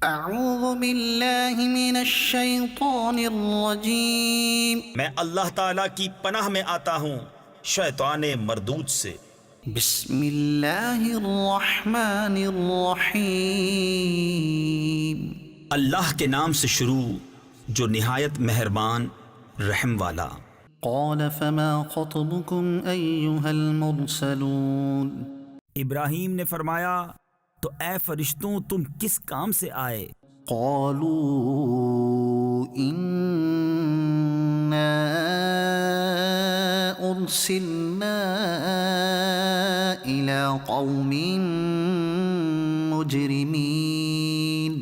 اعوذ باللہ من الشیطان الرجیم میں اللہ تعالیٰ کی پناہ میں آتا ہوں شیطان مردود سے۔ بسم اللہ الرحمن الرحیم اللہ کے نام سے شروع جو نہایت مہربان رحم والا۔ قال فما خطبكم ایھا المرسلون ابراہیم نے فرمایا تو اے فرشتوں تم کس کام سے آئے؟ قالوا انا ارسلنا الى قوم مجرمین،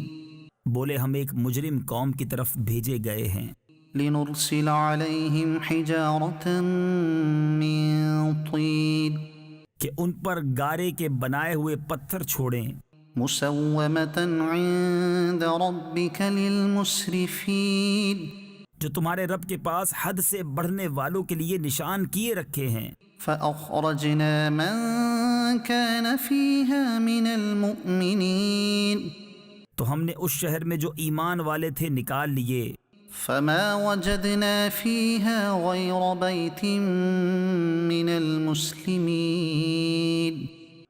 بولے ہم ایک مجرم قوم کی طرف بھیجے گئے ہیں۔ لنرسل علیہم حجارة من طین، کہ ان پر گارے کے بنائے ہوئے پتھر چھوڑیں، مسومة عند ربک للمسرفین، جو تمہارے رب کے پاس حد سے بڑھنے والوں کے لیے نشان کیے رکھے ہیں۔ فأخرجنا من كان فيها من المؤمنين، تو ہم نے اس شہر میں جو ایمان والے تھے نکال لیے۔ فما وجدنا فيها غير بيت من المسلمين،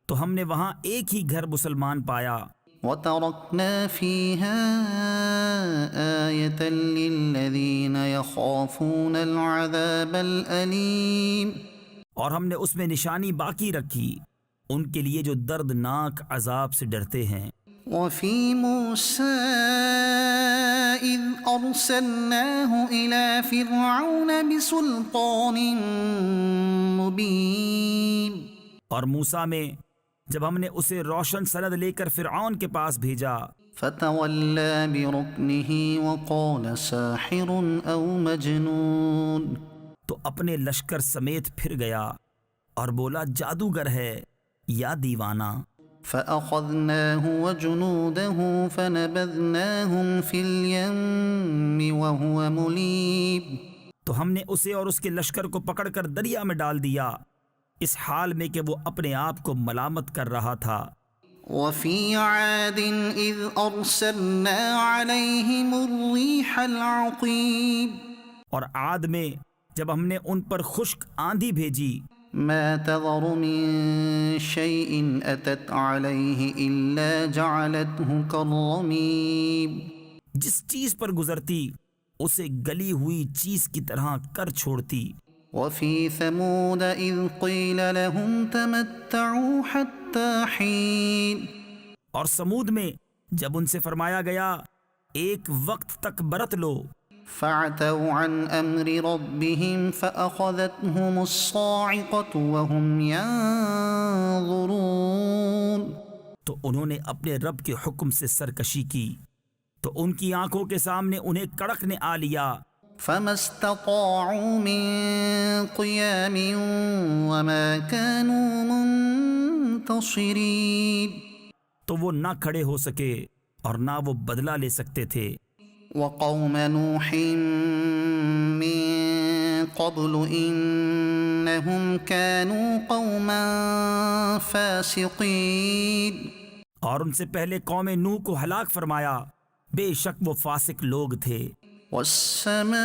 تو ہم نے وہاں ایک ہی گھر مسلمان پایا۔ وتركنا فيها آية للذين يخافون العذاب الأليم، اور ہم نے اس میں نشانی باقی رکھی ان کے لیے جو دردناک عذاب سے ڈرتے ہیں۔ وفي موسى إذ أرسلناه إلى فرعون بسلطان مبين، اور موسیٰ میں جب ہم نے اسے روشن سند لے کر فرعون کے پاس بھیجا فتولى بركنه وقال ساحر أو مجنون، تو اپنے لشکر سمیت پھر گیا اور بولا جادوگر ہے یا دیوانہ۔ فأخذناه وجنوده فنبذناهم في اليم وهو مليم، تو ہم نے اسے اور اس کے لشکر کو پکڑ کر دریا میں ڈال دیا اس حال میں کہ وہ اپنے آپ کو ملامت کر رہا تھا۔ وفي عاد إذ أرسلنا عليهم الريح العقيم، اور عاد میں جب ہم نے ان پر خشک آندھی بھیجی ما تذر من شيء أتت عليه إلا جعلته كالرميم، جس چیز پر گزرتی اسے گلی ہوئی چیز کی طرح کر چھوڑتی۔ وفي ثمود إذ قيل لهم تمتعوا حتى حين، اور سمود میں جب ان سے فرمایا گیا ایک وقت تک برت لو، فعتوا عن أمر ربهم فأخذتهم الصاعقة وهم ينظرون، تو انہوں نے اپنے رب کے حکم سے سرکشی کی تو ان کی آنکھوں کے سامنے انہیں کڑک نے آ لیا۔ فما استطاعوا من قيام وما كانوا منتصرين، تو وہ نہ کھڑے ہو سکے اور نہ وہ بدلہ لے سکتے تھے۔ وقوم نوح من قبل إنهم كانوا قوما فاسقين، اور ان سے پہلے قوم نوح کو ہلاک فرمایا، بے شک وہ فاسق لوگ تھے۔ والسماء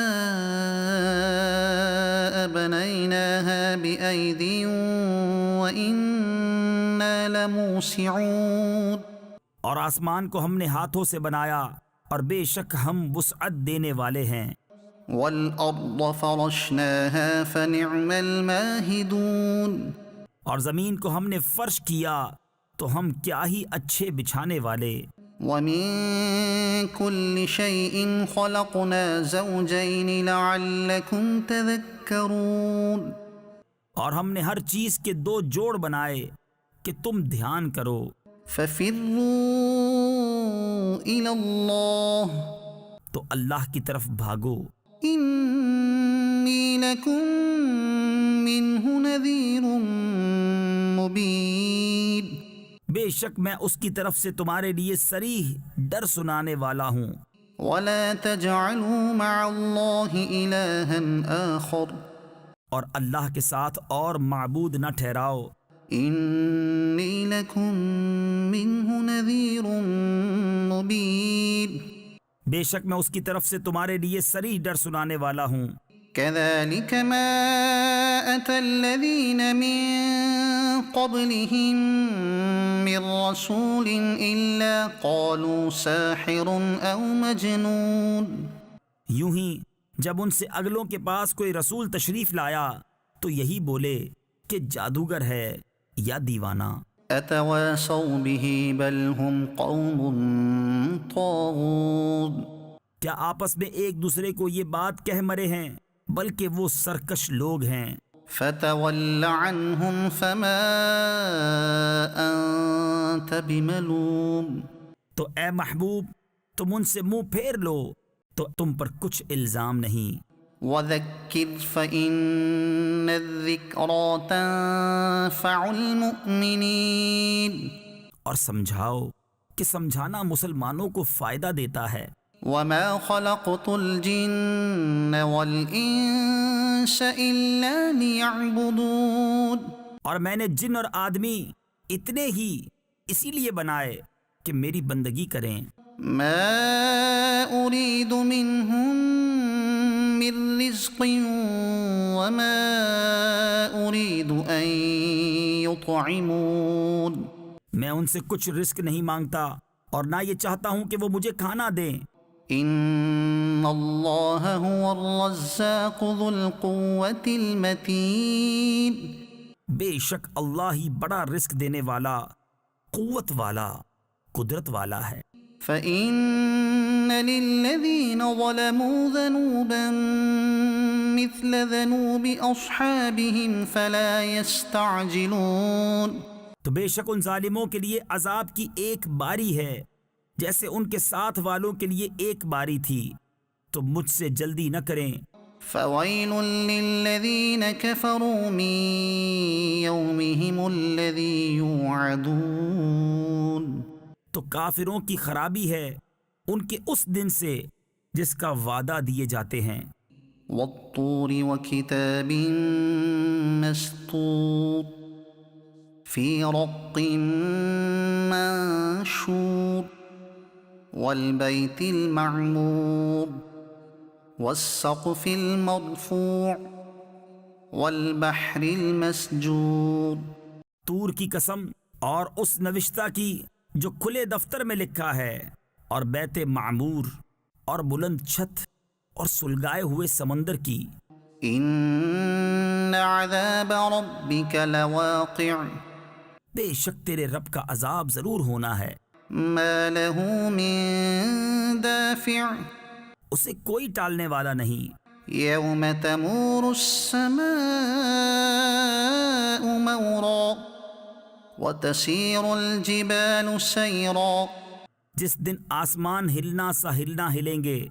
بنيناها بأيد وإنا لموسعون، اور آسمان کو ہم نے ہاتھوں سے بنایا اور بے شک ہم وسعت دینے والے ہیں۔ والأرض فرشناها فنعم الماهدون، اور زمین کو ہم نے فرش کیا تو ہم کیا ہی اچھے بچھانے والے۔ ومن كل شيء خلقنا زوجين لعلكم تذكرون، اور ہم نے ہر چیز کے دو جوڑ بنائے کہ تم دھیان کرو۔ ففروا إلى الله، تو اللہ کی طرف بھاگو، إني لكم منه نذير مبين، بے شک میں اس کی طرف سے تمہارے لیے صریح ڈر سنانے والا ہوں۔ ولا تجعلوا مع الله إلها آخر، اور اللہ کے ساتھ اور معبود نہ ٹھہراؤ۔ إني لكم منه نذير مبين، بے شک میں اس کی طرف سے تمہارے لیے صریح ڈر سنانے والا ہوں۔ كذلك ما أتى الذين من قبلهم من رسول إلا قالوا ساحر أو مجنون۔ یوں ہی جب ان سے اگلوں کے پاس کوئی رسول تشریف لایا تو یہی بولے کہ جادوگر ہے یا دیوانہ۔ أتواصوا به بل هم قوم طاغون۔ کیا آپس میں ایک دوسرے کو یہ بات کہہ مرے ہیں، بلکہ وہ سرکش لوگ ہیں۔ فتول عنهم فما أنت بملوم۔ تو اے محبوب تم ان سے منہ پھیر لو تو تم پر کچھ الزام نہیں۔ وذكر فإن الذكرى تنفع المؤمنين۔ اور سمجھاؤ کہ سمجھانا مسلمانوں کو فائدہ دیتا ہے۔ وما خلقت الجن والإنس إلا ليعبدون۔ اور میں نے جن اور آدمی اتنے ہی اسی لیے بنائے کہ میری بندگی کریں۔ ما أريد منهم من رزق وما أريد أن يطعمون۔ میں ان سے کچھ رزق نہیں مانگتا اور نہ یہ چاہتا ہوں کہ وہ مجھے کھانا دیں۔ ان اللہ هو الرزاق ذو القوة المتین۔ بے شک اللہ ہی بڑا رزق دینے والا، قوت والا، قدرت والا ہے۔ فإن للذین ظلموا ذنوبا مثل ذنوب أصحابهم فلا يستعجلون۔ تو بے شک ان ظالموں کے لیے عذاب کی ایک باری ہے جیسے ان کے ساتھ والوں کے لیے ایک باری تھی، تو مجھ سے جلدی نہ کریں۔ فویل للذین کفروا من یومہم الذی یوعدون۔ تو کافروں کی خرابی ہے ان کے اس دن سے جس کا وعدہ دیے جاتے ہیں۔ والطور وکتاب مسطور فی رق منشور والبیت المعمور والسقف المرفوع والبحر المسجور۔ طور کی قسم اور اس نوشتہ کی جو کھلے دفتر میں لکھا ہے، اور بیت معمور اور بلند چھت اور سلگائے ہوئے سمندر کی۔ ان عذاب ربک لواقع۔ بے شک تیرے رب کا عذاب ضرور ہونا ہے۔ ما له من دافع۔ اسے کوئی ٹالنے والا نہیں۔ یوم تمور السماء مورا وتسیر الجبال سیرا۔ جس دن آسمان ہلنا سا ہلنا ہلیں گے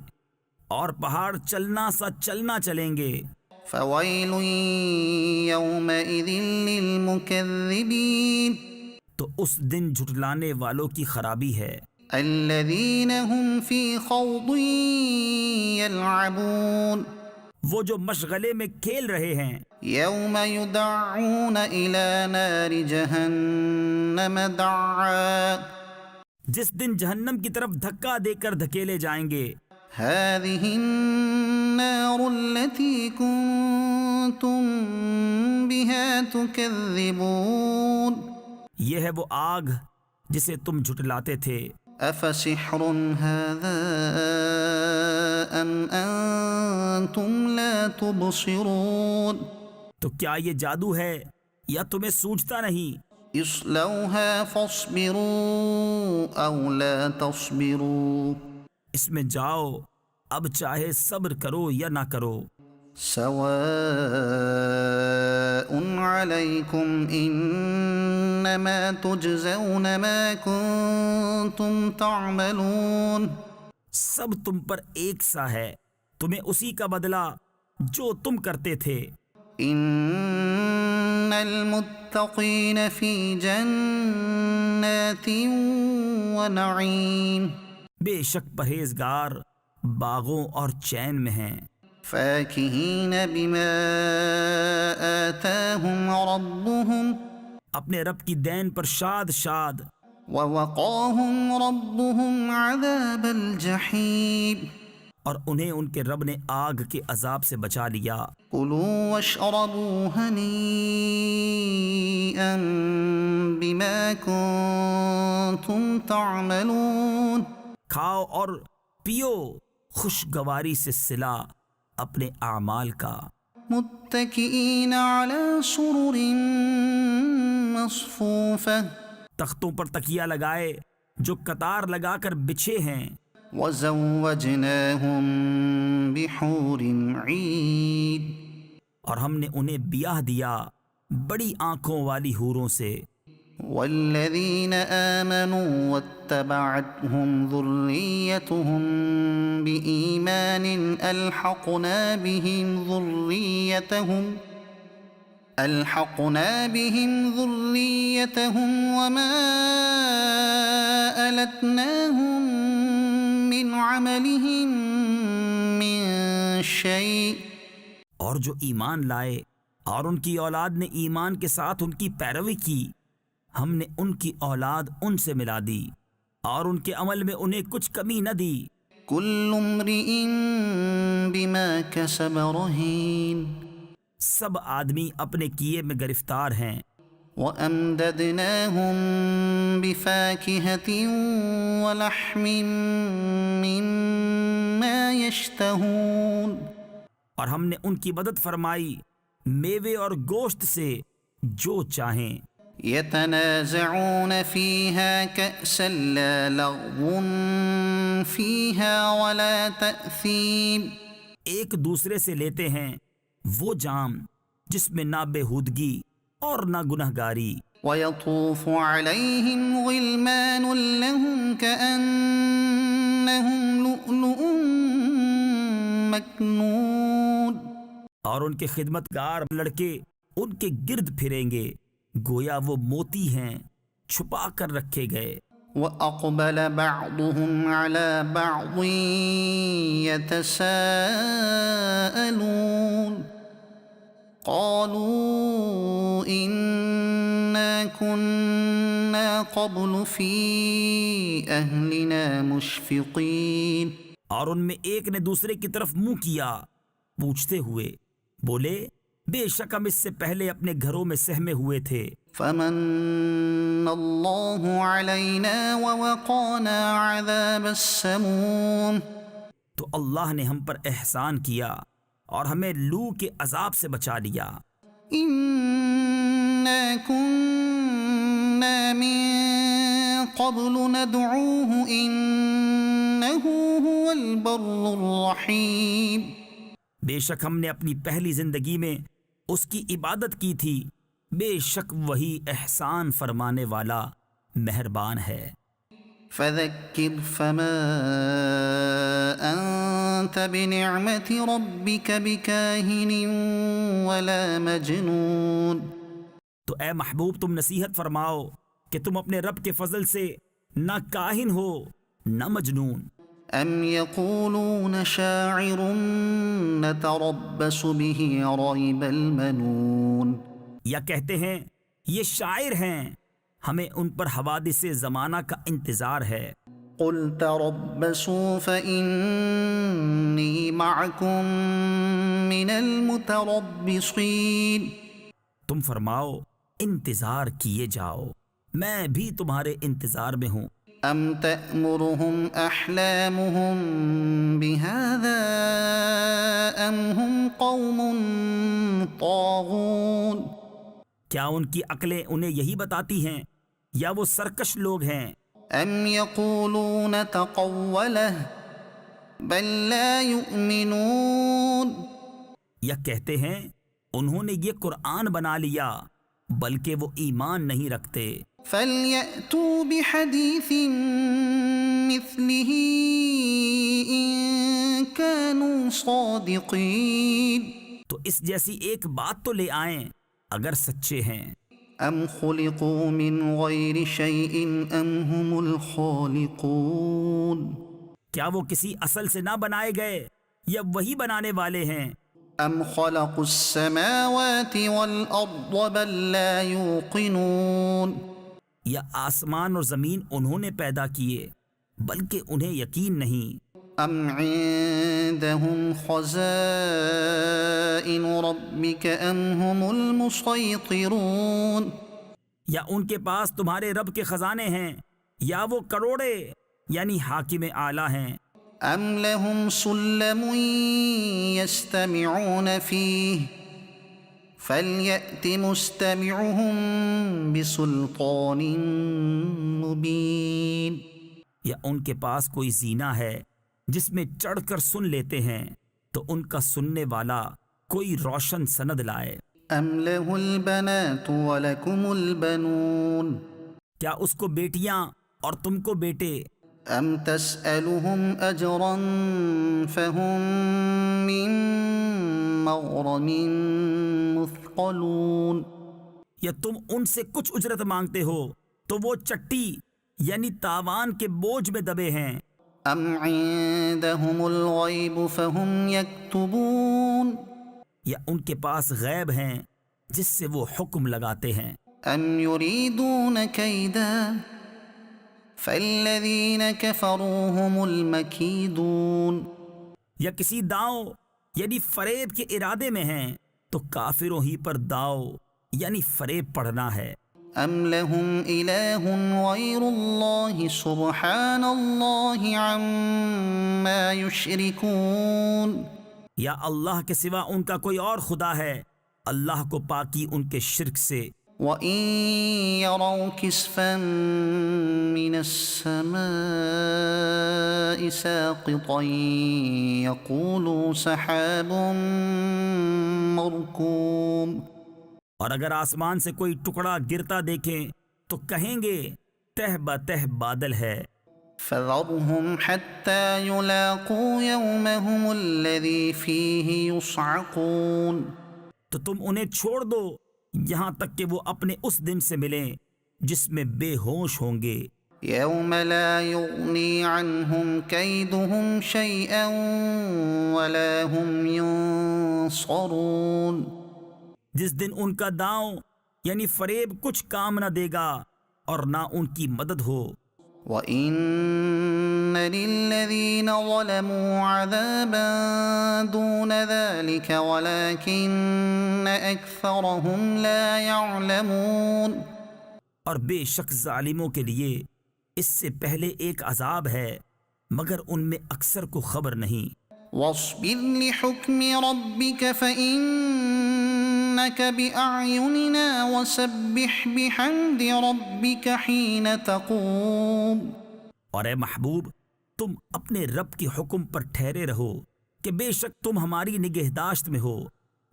اور پہاڑ چلنا سا چلنا چلیں گے۔ فویل یومئذ للمکذبین۔ تو اس دن جھٹلانے والوں کی خرابی ہے۔ الذین هم فی خوض یلعبون۔ وہ جو مشغلے میں کھیل رہے ہیں۔ یوم یدعون الی نار جہنم دعا۔ جس دن جہنم کی طرف دھکا دے کر دھکیلے جائیں گے۔ هذه النار التي كنتم بها تكذبون۔ یہ ہے وہ آگ جسے تم جھٹلاتے تھے۔ افسحر هذا ام انتم لا تبصرون۔ تو کیا یہ جادو ہے یا تمہیں سوجتا نہیں؟ اصلوها فاصبروا او لا تصبروا۔ اس میں جاؤ، اب چاہے صبر کرو یا نہ کرو۔ سواء علیکم انما تجزون ما کنتم تعملون۔ سب تم پر ایک سا ہے، تمہیں اسی کا بدلہ جو تم کرتے تھے۔ ان المتقین فی جنات ونعیم۔ بے شک پرہیزگار باغوں اور چین میں ہیں۔ فاکہین بما آتاہم ربہم۔ اپنے رب کی دین پر شاد شاد۔ ووقاهم ربهم عذاب الجحيم اور انہیں ان کے رب نے آگ کے عذاب سے بچا لیا۔ كلوا واشربوا هنيئا بما كنتم تعملون کھاؤ اور پیو خوشگواری سے صلہ اپنے اعمال کا۔ متكئين على سرر مصفوفة تختوں پر تکیہ لگائے جو قطار لگا کر بچھے ہیں۔ وزوجناهم بحور عين اور ہم نے انہیں بیاہ دیا بڑی آنکھوں والی حوروں سے۔ والذين آمنوا واتبعتهم ذريتهم بإيمان ألحقنا بهم ذريتهم وما ألتناهم من عملهم من شيء اور جو ایمان لائے اور ان کی اولاد نے ایمان کے ساتھ ان کی پیروی کی، ہم نے ان کی اولاد ان سے ملا دی اور ان کے عمل میں انہیں کچھ کمی نہ دی۔ كل امرئ بما كسب رهين سب آدمی اپنے کیے میں گرفتار ہیں۔ وَأَمْدَدْنَاهُمْ بِفَاكِهَةٍ وَلَحْمٍ مِّمَّا يَشْتَهُونَ اور ہم نے ان کی مدد فرمائی میوے اور گوشت سے جو چاہیں۔ يَتَنَازَعُونَ فِيهَا كَأْسًا لَّا لَغْوٌ فِيهَا وَلَا تَأْثِيمٌ ایک دوسرے سے لیتے ہیں وہ جام جس میں نہ بےہودگی اور نہ گنہگاری۔ وَيَطُوفُ عَلَيْهِمْ غِلْمَانٌ لَّهُمْ كَأَنَّهُمْ لُؤْلُؤٌ مَّكْنُونٌ اور ان کے خدمتگار لڑکے ان کے گرد پھریں گے گویا وہ موتی ہیں چھپا کر رکھے گئے۔ وَأَقْبَلَ بَعْضُهُمْ عَلَى بَعْضٍ يَتَسَاءَلُونَ قَالُوا إِنَّا كُنَّا قَبْلُ فِي أَهْلِنَا مُشْفِقِينَ اور ان میں ایک نے دوسرے کی طرف منہ کیا پوچھتے ہوئے بولے بے شک ہم اس سے پہلے اپنے گھروں میں سہمے ہوئے تھے۔ فَمَنَّ اللَّهُ عَلَيْنَا وَوَقَانَا عَذَابَ السَّمُومِ تو اللہ نے ہم پر احسان کیا اور ہمیں لو کے عذاب سے بچا لیا۔ إِنَّا كُنَّا مِن قَبْلُ نَدْعُوهُ إِنَّهُ هُوَ الْبَرُّ الرَّحِيمُ بے شک ہم نے اپنی پہلی زندگی میں اس کی عبادت کی تھی، بے شک وہی احسان فرمانے والا مہربان ہے۔ فَذَكِّرْ فَمَا أَنْتَ بِنِعْمَةِ رَبِّكَ بِكَاهِنٍ وَلَا مَجْنُونٍ تو اے محبوب تم نصیحت فرماؤ کہ تم اپنے رب کے فضل سے نہ کاہن ہو نہ مجنون۔ أَمْ يَقُولُونَ شَاعِرٌ نَتَرَبَّصُ بِهِ رَيْبَ الْمَنُونِ یا کہتے ہیں یہ شاعر ہیں ہمیں ان پر حوادث زمانہ کا انتظار ہے۔ قُلْ تَرَبَّصُوا فَإِنِّي مَعَكُمْ مِنَ الْمُتَرَبِّصِينَ تم فرماؤ انتظار کیے جاؤ میں بھی تمہارے انتظار میں ہوں۔ أَمْ تَأْمُرُهُمْ أَحْلَامُهُمْ بِهَذَا أَمْ هُمْ قَوْمٌ طَاغُونَ کیا ان کی عقلیں انہیں یہی بتاتی ہیں یا وہ سرکش لوگ ہیں؟ أَمْ يَقُولُونَ تَقَوَّلَهُ بَل لَّا يُؤْمِنُونَ یا کہتے ہیں انہوں نے یہ قرآن بنا لیا بلکہ وہ ایمان نہیں رکھتے۔ فَلْيَأْتُوا بِحَدِيثٍ مِّثْلِهِ إِن كَانُوا صَادِقِينَ تو اس جیسی ایک بات تو لے آئیں اگر سچے ہیں۔ أَمْ خُلِقُوا مِنْ غَيْرِ شَيْءٍ أَمْ هُمُ الْخَالِقُونَ کیا وہ کسی اصل سے نہ بنائے گئے یا وہی بنانے والے ہیں؟ أَمْ خَلَقُوا السَّمَاوَاتِ وَالْأَرْضَ بَل لَّا يُوقِنُونَ یا آسمان اور زمین انہوں نے پیدا کیے بلکہ انہیں یقین نہیں؟ ام عندهم خزائن ربك ام هم المسيطرون یا ان کے پاس تمہارے رب کے خزانے ہیں یا وہ کروڑے یعنی حاکم اعلیٰ ہیں؟ ام لهم سلم يستمعون فيه فليأت مستمعهم بسلطان مبين یا ان کے پاس کوئی زینہ ہے جس میں چڑھ کر سن لیتے ہیں تو ان کا سننے والا کوئی روشن سند لائے۔ ام له البنات ولكم البنون کیا اس کو بیٹیاں اور تم کو بیٹے؟ ام تسألهم اجرا فهم من مغرم مثقلون یا تم ان سے کچھ اجرت مانگتے ہو تو وہ چٹی یعنی تاوان کے بوجھ میں دبے ہیں۔ ام عندهم الغیب فهم یکتبون یا ان کے پاس غیب ہیں جس سے وہ حکم لگاتے ہیں۔ ام یریدون کیدا فالذین کفروا هم المکیدون یا کسی داؤ یعنی فریب کے ارادے میں ہیں تو کافروں ہی پر داؤ یعنی فریب پڑھنا ہے۔ ام لهم الہ غیر اللہ سبحان اللہ عما یشرکون یا اللہ کے سوا ان کا کوئی اور خدا ہے، اللہ کو پاکی ان کے شرک سے۔ وَإِن يَرَوْا كِسْفًا مِّنَ السَّمَاءِ سَاقِطًا يَقُولُوا سَحَابٌ مَّرْكُومٌ اور اگر آسمان سے کوئی ٹکڑا گرتا دیکھیں تو کہیں گے تہ بتہ بادل ہے۔ فَذَرْهُمْ حَتَّى يُلَاقُوا يَوْمَهُمُ الَّذِي فِيهِ يُصْعَقُونَ تو تم انہیں چھوڑ دو یہاں تک کہ وہ اپنے اس دن سے ملیں جس میں بے ہوش ہوں گے۔ يَوْمَ لَا يُغْنِي عَنْهُمْ كَيْدُهُمْ شَيْئًا وَلَا هُمْ يُنصَرُونَ جس دن ان کا داؤں یعنی فریب کچھ کام نہ دے گا اور نہ ان کی مدد ہو۔ وَإِنَّ لِلَّذِينَ ظَلَمُوا عَذَابًا دُونَ ذَلِكَ وَلَكِنَّ أَكْثَرَهُمْ لَا يَعْلَمُونَ اور بے شک ظالموں کے لیے اس سے پہلے ایک عذاب ہے مگر ان میں اکثر کو خبر نہیں۔ وَاصْبِرْ لِحُكْمِ رَبِّكَ فَإِنَّكَ بِأَعْيُنِنَا وَسَبِّحْ بِحَمْدِ رَبِّكَ حِينَ تَقُومُ اور اے محبوب تم اپنے رب کے حکم پر ٹھہرے رہو کہ بے شک تم ہماری نگہداشت میں ہو،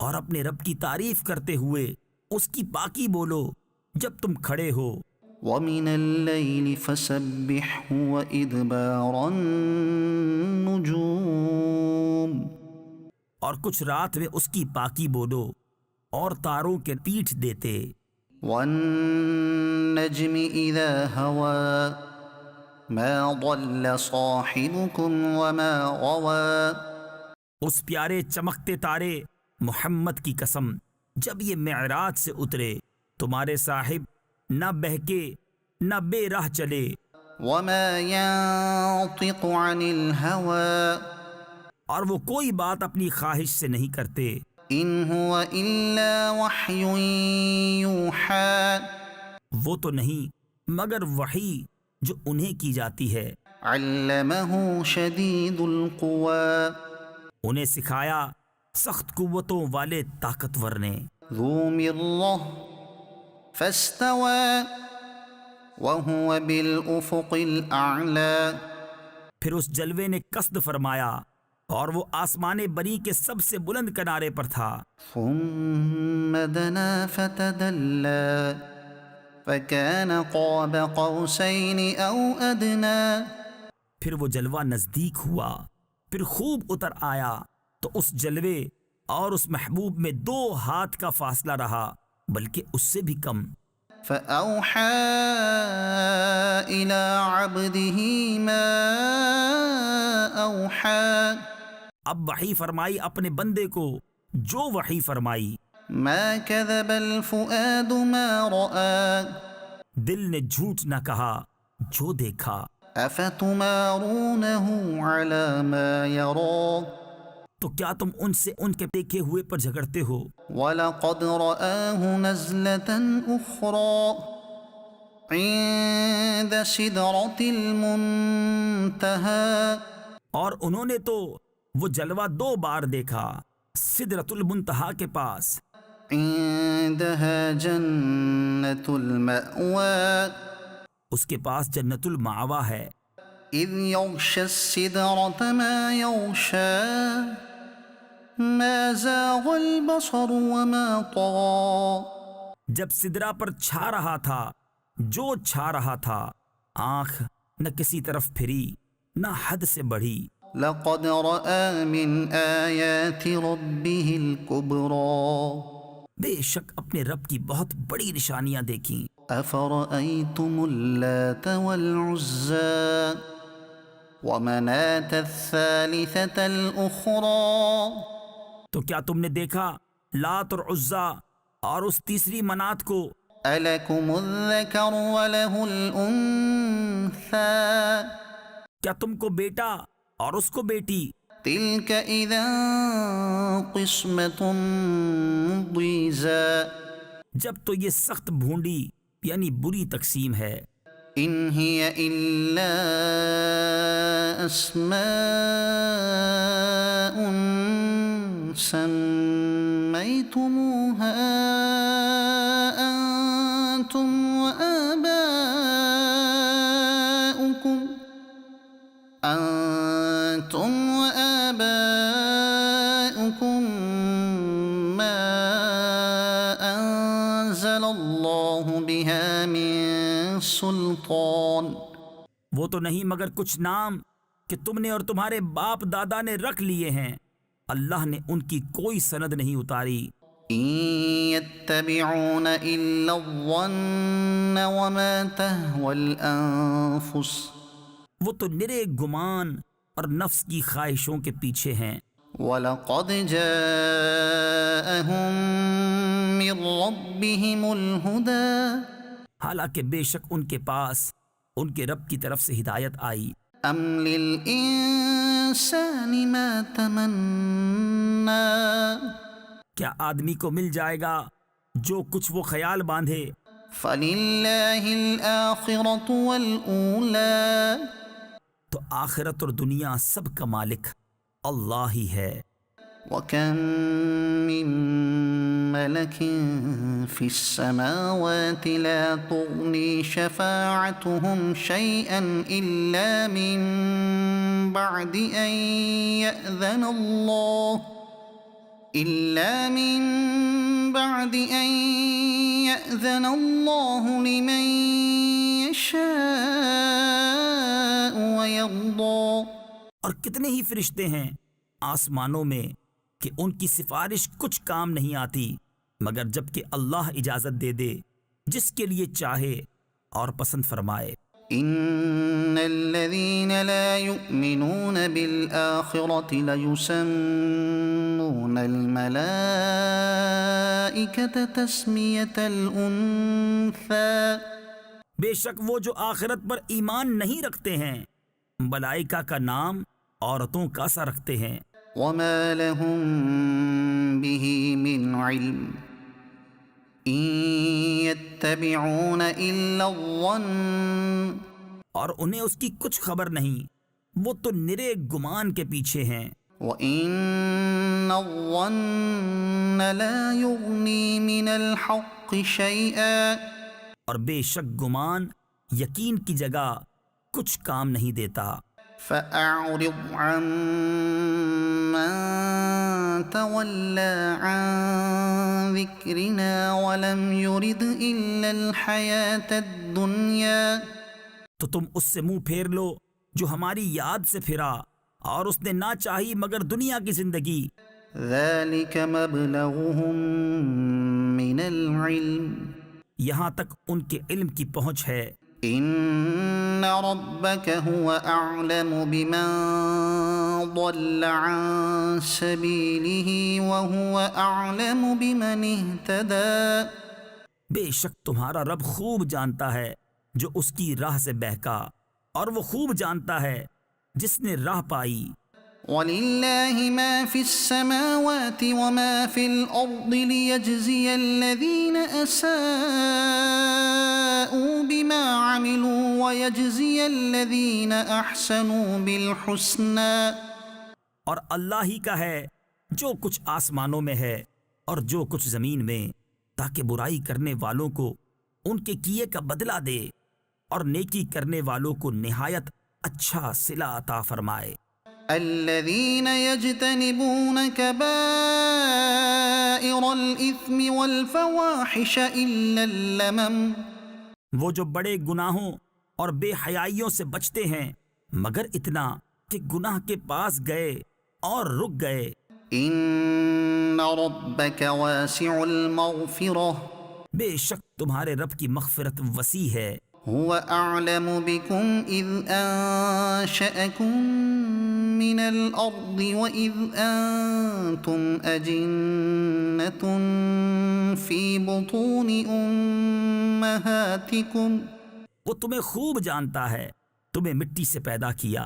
اور اپنے رب کی تعریف کرتے ہوئے اس کی پاکی بولو جب تم کھڑے ہو۔ وَمِنَ اللَّيْلِ فَسَبِّحْهُ وَإِدْبَارَ النُّجُومِ اور کچھ رات میں اس کی پاکی بولو اور تاروں کے پیٹھ دیتے۔ وَالنَّجْمِ إِذَا هَوَى مَا ضَلَّ صَاحِبُكُمْ وَمَا غَوَى اس پیارے چمکتے تارے محمد کی قسم جب یہ معراج سے اترے تمہارے صاحب نہ بہکے نہ بے راہ چلے۔ وَمَا يَنطِقُ عَنِ الْهَوَى اور وہ کوئی بات اپنی خواہش سے نہیں کرتے۔ إِنْ هُوَ إِلَّا وَحْيٌ يُوحَى وہ تو نہیں مگر وحی جو انہیں کی جاتی ہے۔ عَلَّمَهُ شَدِيدُ الْقُوَى انہیں سکھایا سخت قوتوں والے طاقتور نے۔ ذُو مِرَّةٍ فَاسْتَوَى وَهُوَ بِالْأُفُقِ الْأَعْلَى پھر اس جلوے نے قصد فرمایا اور وہ آسمان بری کے سب سے بلند کنارے پر تھا۔ ثُمَّ دَنَا فَتَدَلَّى فَكَانَ قَابَ قَوْسَيْنِ أَوْ أَدْنَى پھر وہ جلوہ نزدیک ہوا پھر خوب اتر آیا تو اس جلوے اور اس محبوب میں 2 ہاتھ کا فاصلہ رہا بلکہ اس سے بھی کم۔ فَأَوْحَى إِلَىٰ عَبْدِهِ مَا أَوْحَى اب وحی فرمائی اپنے بندے کو جو وحی فرمائی۔ مَا كَذَبَ الْفُؤَادُ مَا رَأَىٰ دل نے جھوٹ نہ کہا جو دیکھا۔ أفتمارونه على ما يرى تو کیا تم ان سے ان کے دیکھے ہوئے پر جھگڑتے ہو؟ ولقد رآه نزلة أخرى عند سدرة المنتهى اور انہوں نے تو وہ جلوہ 2 بار دیکھا، سدرۃ المنتہا کے پاس۔ عندها جنة المأوى اس کے پاس جنت المأویٰ ہے۔ إذ يغشى السدرة ما يغشى ما زاغ البصر وما طغى جب سدرہ پر چھا رہا تھا جو چھا رہا تھا، آنکھ نہ کسی طرف پھری نہ حد سے بڑھی۔ لقد رأى من آيات ربه الكبرى بے شک اپنے رب کی بہت بڑی نشانیاں دیکھیں۔ أفرأيتم اللات والعزى ومناة الثالثة الأخرى تو کیا تم نے دیکھا لات اور عزا اور اس تیسری منات کو؟ ألكم الذكر وله الأنثى کیا تم کو بیٹا اور اس کو بیٹی؟ تلك إذا قسمة ضيزى جب تو یہ سخت بھونڈی یعنی بری تقسیم ہے۔ إن هي إلا أسماء سميتموها أنتم وآباؤكم ما أنزل الله بها من سلطان وہ تو نہیں مگر کچھ نام کہ تم نے اور تمہارے باپ دادا نے رکھ لیے ہیں، اللہ نے ان کی کوئی سند نہیں اتاری۔ إن يتبعون إلا الظن وما تهوى الأنفس وہ تو نرے گمان اور نفس کی خواہشوں کے پیچھے ہیں۔ وَلَقَدْ جَاءَهُم مِّن رَّبِّهِمُ الْهُدَىٰ حالانکہ بے شک ان کے پاس ان کے رب کی طرف سے ہدایت آئی۔ أَمْ لِلْإِنسَانِ مَا تَمَنَّىٰ کیا آدمی کو مل جائے گا جو کچھ وہ خیال باندھے؟ فَلِلَّهِ الْآخِرَةُ وَالْأُولَىٰ تو آخرت اور دنیا سب کا مالک اللہ ہی ہے۔ وَكَم مِّن مَّلَكٍ فِي السَّمَاوَاتِ لَا تُغْنِي شَفَاعَتُهُمْ شَيْئًا إِلَّا مِن بَعْدِ أَن يَأْذَنَ اللَّهُ لِمَن يَشَاءُ وَيَرْضَىٰ اور کتنے ہی فرشتے ہیں آسمانوں میں کہ ان کی سفارش کچھ کام نہیں آتی مگر جب کہ اللہ اجازت دے دے جس کے لیے چاہے اور پسند فرمائے۔ إن الذين لا يؤمنون بالآخرة ليسمون الملائكة تسمية الأنثى بے شک وہ جو آخرت پر ایمان نہیں رکھتے ہیں ملائکہ کا نام عورتوں کا سا رکھتے ہیں۔ وما لهم به من علم إن يتبعون إلا الظن اور انہیں اس کی کچھ خبر نہیں، وہ تو نرے گمان کے پیچھے ہیں۔ وَإِنَّ الظَّنَّ لَا يُغْنِي مِنَ الْحَقِّ شَيْئًا اور بے شک گمان یقین کی جگہ کچھ کام نہیں دیتا۔ فَأَعْرِضْ عَمَّن تَوَلَّىٰ عَن ذِكْرِنَا وَلَمْ يُرِدْ إِلَّا الْحَيَاةَ الدُّنْيَا تو تم اس سے منہ پھیر لو جو ہماری یاد سے پھرا اور اس نے نہ چاہی مگر دنیا کی زندگی۔ ذَلِكَ مَبْلَغُهُم مِّنَ الْعِلْمِ یہاں تک ان کے علم کی پہنچ ہے۔ إِنَّ رَبَّكَ هُوَ أَعْلَمُ بِمَن ضَلَّ عَن سَبِيلِهِ وَهُوَ أَعْلَمُ بِمَنِ اهْتَدَىٰ بے شک تمہارا رب خوب جانتا ہے جو اس کی راہ سے بہکا، اور وہ خوب جانتا ہے جس نے راہ پائی۔ وَلِلَّهِ مَا فِي السَّمَاوَاتِ وَمَا فِي الْأَرْضِ لِيَجْزِيَ الَّذِينَ أَسَاءُوا بِمَا عَمِلُوا وَيَجْزِيَ الَّذِينَ أَحْسَنُوا بِالْحُسْنَى۔ اور اللہ ہی کا ہے جو کچھ آسمانوں میں ہے اور جو کچھ زمین میں، تاکہ برائی کرنے والوں کو ان کے کیے کا بدلہ دے اور نیکی کرنے والوں کو نہایت اچھا صلہ عطا فرمائے۔ الذين يجتنبون كبائر الإثم والفواحش إلا اللمم، وہ جو بڑے گناہوں اور بے حیائیوں سے بچتے ہیں مگر اتنا کہ گناہ کے پاس گئے اور رک گئے۔ إن ربك واسع المغفرة، بے شک تمہارے رب کی مغفرت وسیع ہے۔ هو أعلم بكم إذ أنشأكم من الأرض وإذ أنتم أجنة في بطون أمهاتكم، وہ تمہیں خوب جانتا ہے، تمہیں مٹی سے پیدا کیا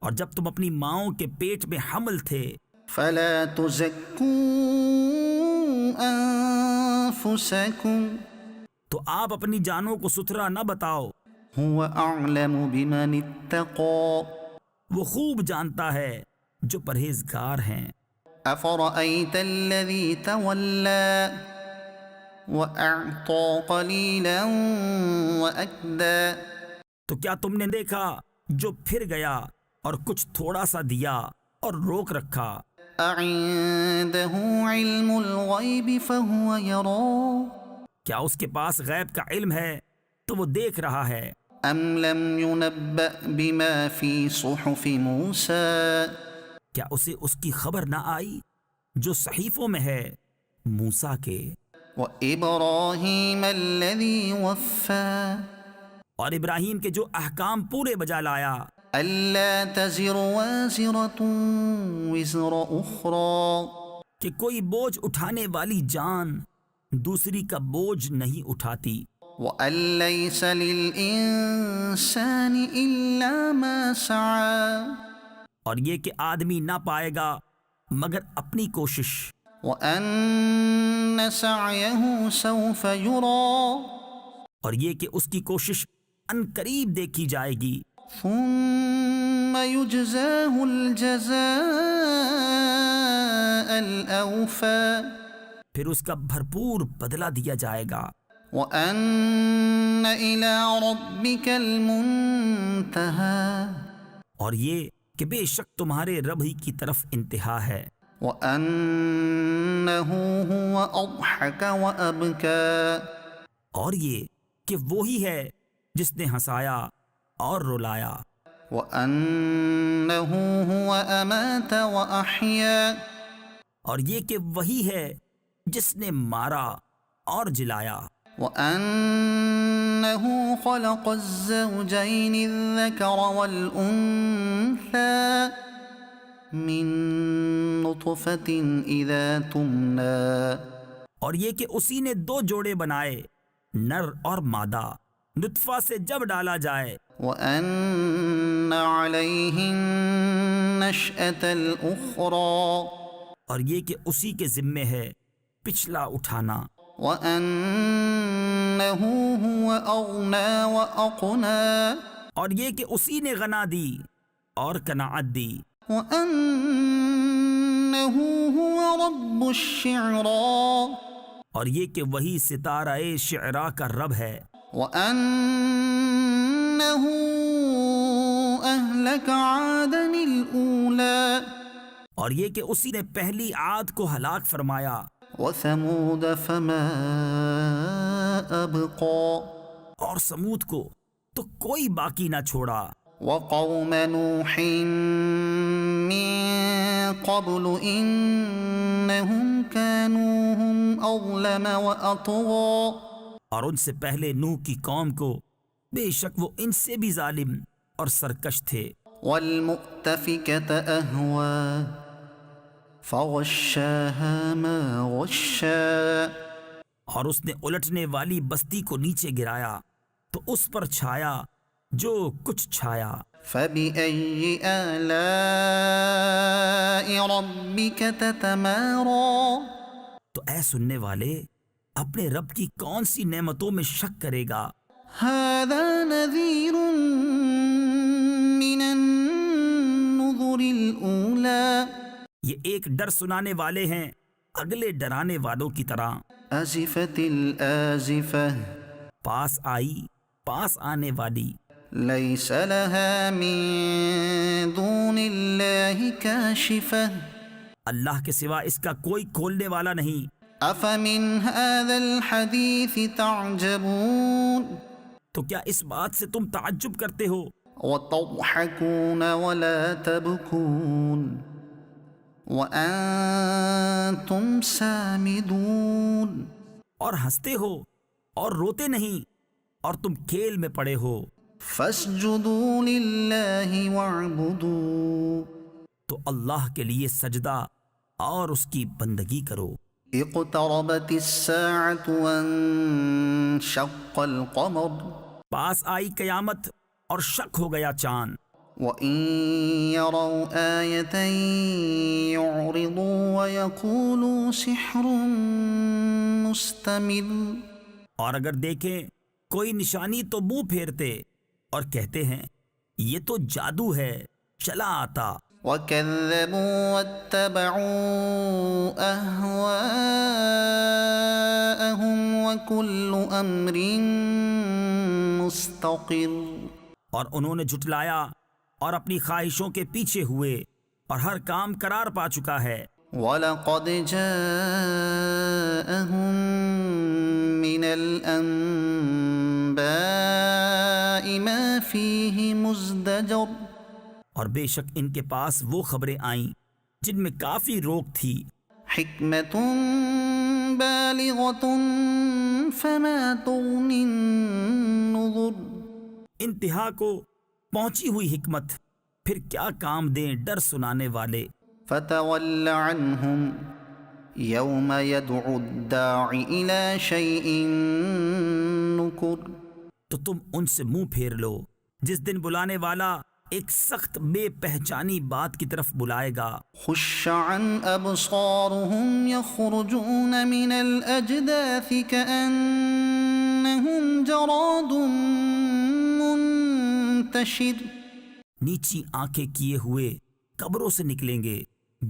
اور جب تم اپنی ماؤں کے پیٹ میں حمل تھے۔ فلا تزكوا أنفسكم، تو آپ اپنی جانوں کو ستھرا نہ بتاؤ، هو أعلم بمن اتقى۔ وہ خوب جانتا ہے جو پرہیزگار ہیں۔ أفرأيت الذي تولى وأعطى قليلا وأكدى، تو کیا تم نے دیکھا جو پھر گیا اور کچھ تھوڑا سا دیا اور روک رکھا؟ أعنده علم الغيب فهو يرى، کیا اس کے پاس غیب کا علم ہے تو وہ دیکھ رہا ہے؟ أم لم ينبأ بما في صحف موسى، کیا اسے اس کی خبر نہ آئی جو صحیفوں میں ہے موسیٰ کے وإبراهيم الذي وفى، اور ابراہیم کے جو احکام پورے بجا لایا، ألا تزر وازرة وزر أخرى، کہ کوئی بوجھ اٹھانے والی جان دوسری کا بوجھ نہیں اٹھاتی، وأن ليس للإنسان إلا ما سعى، اور یہ کہ آدمی نہ پائے گا مگر اپنی کوشش، وأن سعيه سوف يرى، اور یہ کہ اس کی کوشش ان قریب دیکھی جائے گی، ثم يجزاه الجزاء الأوفى، پھر اس کا بھرپور بدلہ دیا جائے گا، وأن إلى ربك المنتهى، اور یہ کہ بے شک تمہارے رب ہی کی طرف انتہا ہے، وأنه هو أضحك وأبكى، اور یہ کہ وہی ہے جس نے ہنسایا اور رلایا، وأنه هو أمات وأحيا، اور یہ کہ وہی ہے جس نے مارا اور جلایا، وأنه خلق الزوجين الذكر والأنثى من نطفة إذا تمنى، اور یہ کہ اسی نے دو جوڑے بنائے نر اور مادہ نطفہ سے جب ڈالا جائے، وأن عليه النشأة الأخرى، اور یہ کہ اسی کے ذمے ہے پچھلا اٹھانا، وأنه هو أغنى وأقنى، اور یہ کہ اسی نے غنا دی اور قناعت دی، وأنه هو رب الشعرى، اور یہ کہ وہی ستارہ شعراء کا رب ہے، وأنه أهلك عادا الأولى، اور یہ کہ اسی نے پہلی عاد کو ہلاک فرمایا، وثمود فما أبقى، اور سمود کو تو کوئی باقی نہ چھوڑا، وقوم نوح من قبل إنهم كانوا هم أظلم وأطغى، اور ان سے پہلے نوح کی قوم کو بے شک وہ ان سے بھی ظالم اور سرکش تھے، والمؤتفكة أهوى فغشاها ما غشى، اور اس نے الٹنے والی بستی کو نیچے گرایا تو اس پر چھایا جو کچھ چھایا۔ فبأي آلاء ربك تتمارى؟ تو اے سننے والے، اپنے رب کی کون سی نعمتوں میں شک کرے گا؟ هذا نذير من النذر الأولى، یہ ایک ڈر سنانے والے ہیں اگلے ڈرانے والوں کی طرح۔ أزفت الآزفة، پاس آئی، پاس آنے والی، ليس لها من دون الله كاشفة، اللہ کے سوا اس کا کوئی کھولنے والا نہیں۔ أفمن هذا الحديث تعجبون، تو کیا اس بات سے تم تعجب کرتے ہو؟ وتضحكون ولا تبكون وأنتم سامدون، اور ہنستے ہو اور روتے نہیں، اور تم کھیل میں پڑے ہو۔ فاسجدوا لله واعبدوا، تو اللہ کے لیے سجدہ اور اس کی بندگی کرو۔ اقتربت الساعة وانشق القمر، پاس آئی قیامت اور شک ہو گیا چاند۔ وإن يروا آية يعرضوا ويقولوا سحر مستمر، اور اگر دیکھیں کوئی نشانی تو منہ پھیرتے اور کہتے ہیں یہ تو جادو ہے چلا آتا۔ وكذبوا واتبعوا أهواءهم وكل أمر مستقر، اور انہوں نے جھٹلایا اور اپنی خواہشوں کے پیچھے ہوئے، اور ہر کام قرار پا چکا ہے۔ وَلَقَدْ جَاءَهُم مِّنَ الْأَنبَاءِ مَا فِيهِ مُزْدَجَرٌ، اور بے شک ان کے پاس وہ خبریں آئیں جن میں کافی روک تھی۔ حِكْمَةٌ بَالِغَةٌ فَمَا تُغْنِ النُّذُرُ، انتہا کو پہنچی ہوئی حکمت، پھر کیا کام دیں ڈر سنانے والے۔ فَتَوَلَّ عَنْهُمْ يَوْمَ يَدْعُ الدَّاعِ إِلَى شَيْءٍ نُكُرٍ، تو تم ان سے منہ پھیر لو جس دن بلانے والا ایک سخت بے پہچانی بات کی طرف بلائے گا۔ خُشَّ عَنْ أَبْصَارُهُمْ يَخْرُجُونَ مِنَ الْأَجْدَاثِ كَأَنَّهُمْ جَرَادٌ منتشر، نیچی آنکھیں کیے ہوئے قبروں سے نکلیں گے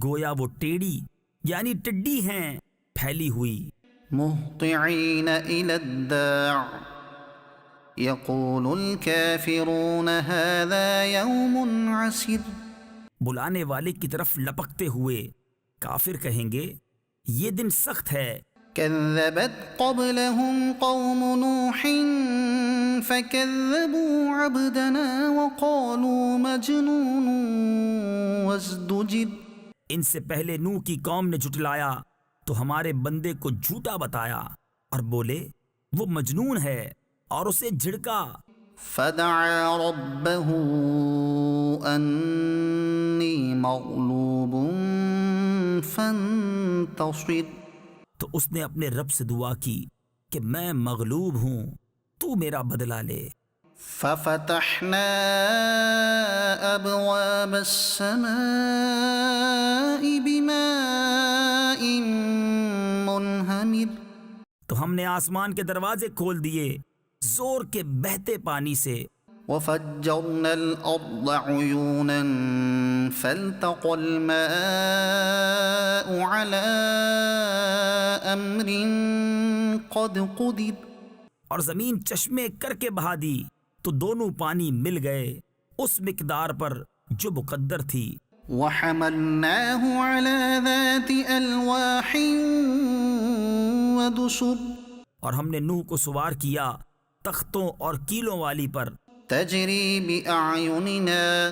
گویا وہ ٹیڑی یعنی ٹڈی ہیں پھیلی ہوئی۔ مُهْطِعِينَ إِلَى الدَّاعِ يَقُولُ الْكَافِرُونَ هَذَا يَوْمٌ عَسِرٌ، بلانے والے کی طرف لپکتے ہوئے کافر کہیں گے یہ دن سخت ہے۔ كذبت قبلهم قوم نوح فكذبوا عبدنا وقالوا مجنون وازدجر، ان سے پہلے نوح کی قوم نے جھٹلایا تو ہمارے بندے کو جھوٹا بتایا اور بولے وہ مجنون ہے اور اسے جھڑکا۔ فدعا ربه أني مغلوب فانتصر، تو اس نے اپنے رب سے دعا کی کہ میں مغلوب ہوں تو میرا بدلہ لے۔ ففتحنا أبواب السماء بماء منهمر، تو ہم نے آسمان کے دروازے کھول دیے زور کے بہتے پانی سے۔ وفجرنا الأرض عيونا فالتقى الماء على أمر قد قدر، اور زمین چشمے کر کے بہا دی تو دونوں پانی مل گئے اس مقدار پر جو مقدر تھی۔ وحملناه على ذات ألواح ودسر، اور ہم نے نوح کو سوار کیا تختوں اور کیلوں والی پر، تجري بأعيننا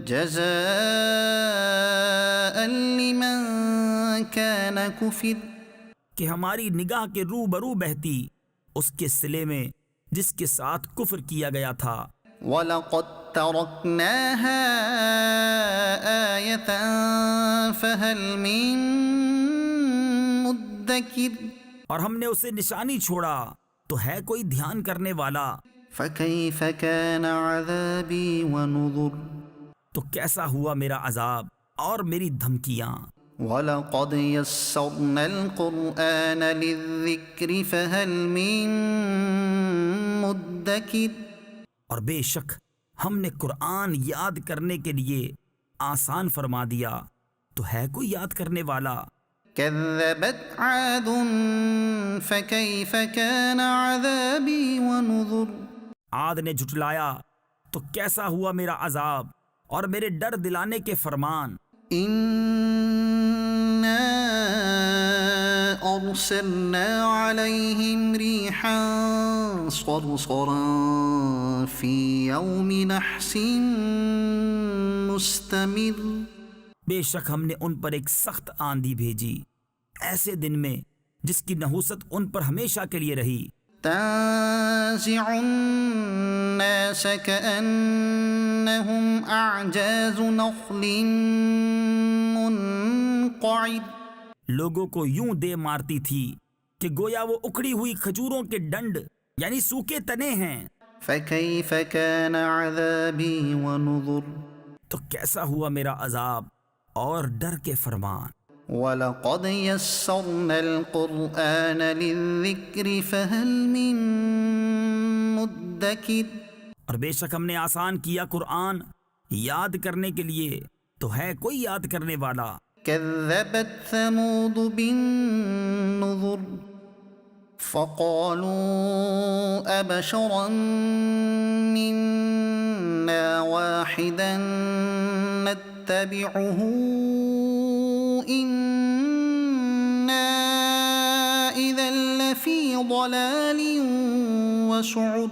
جزاء لمن كان كفر، کہ ہماری نگاہ کے روبرو بہتی اس کے صلے میں جس کے ساتھ کفر کیا گیا تھا۔ وَلَقَدْ تَرَكْنَاهَا آيَةً فَهَلْ مِن مُدَّكِرٍ، اور ہم نے اسے نشانی چھوڑا تو ہے کوئی دھیان کرنے والا؟ فكيف كان عذابي ونذر تو کیسا ہوا میرا عذاب اور میری دھمکیاں؟ ولقد يسرنا القرآن للذكر فهل من مدكر اور بے شک ہم نے قرآن یاد کرنے کے لیے آسان فرما دیا تو ہے کوئی یاد کرنے والا؟ كذبت عاد فكيف كان عذابي ونذر عاد نے جھٹلایا تو کیسا ہوا میرا عذاب اور میرے ڈر دلانے کے فرمان؟ إنا أرسلنا عليهم ريحا صرصرا في يوم نحس مستمر بے شک ہم نے ان پر ایک سخت آندھی بھیجی ایسے دن میں جس کی نحوست ان پر ہمیشہ کے لیے رہی۔ تنزع الناس كأنهم أعجاز نخل منقعر لوگوں کو یوں دے مارتی تھی کہ گویا وہ اکھڑی ہوئی کھجوروں کے ڈنڈ یعنی سوکھے تنے ہیں۔ فكيف كان عذابي ونذر تو کیسا ہوا میرا عذاب اور ڈر کے فرمان؟ وَلَقَدْ يَسَّرْنَا الْقُرْآنَ لِلذِّكْرِ فَهَلْ مِن مُدَّكِرٍ اور بے شک ہم نے آسان کیا قرآن یاد کرنے کے لیے تو ہے کوئی یاد کرنے والا؟ كَذَّبَتْ ثَمُودُ بِالنُّذُرِ فَقَالُوا أَبَشَرًا مِنَّا وَاحِدًا نَتَّبِعُهُ إِنَّا إِذًا لَفِي ضَلَالٍ وَسُعُرٍ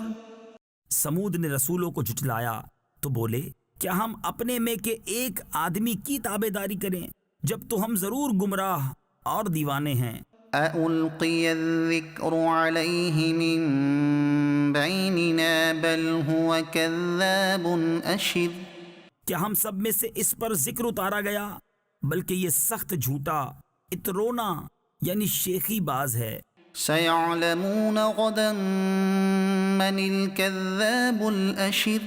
سمود نے رسولوں کو جھٹلایا تو بولے کیا ہم اپنے میں کے ایک آدمی کی تابعداری کریں جب تو ہم ضرور گمراہ اور دیوانے ہیں۔ أَأُلْقِيَ الذِّكْرُ عَلَيْهِ مِن بَيْنِنَا بَلْ هُوَ كَذَّابٌ أَشِرٌ کیا ہم سب میں سے اس پر ذکر اتارا گیا بلکہ یہ سخت جھوٹا اترونا یعنی شیخی باز ہے۔ سَيَعْلَمُونَ غَدًا مَّنِ الْكَذَّابُ الْأَشِرُ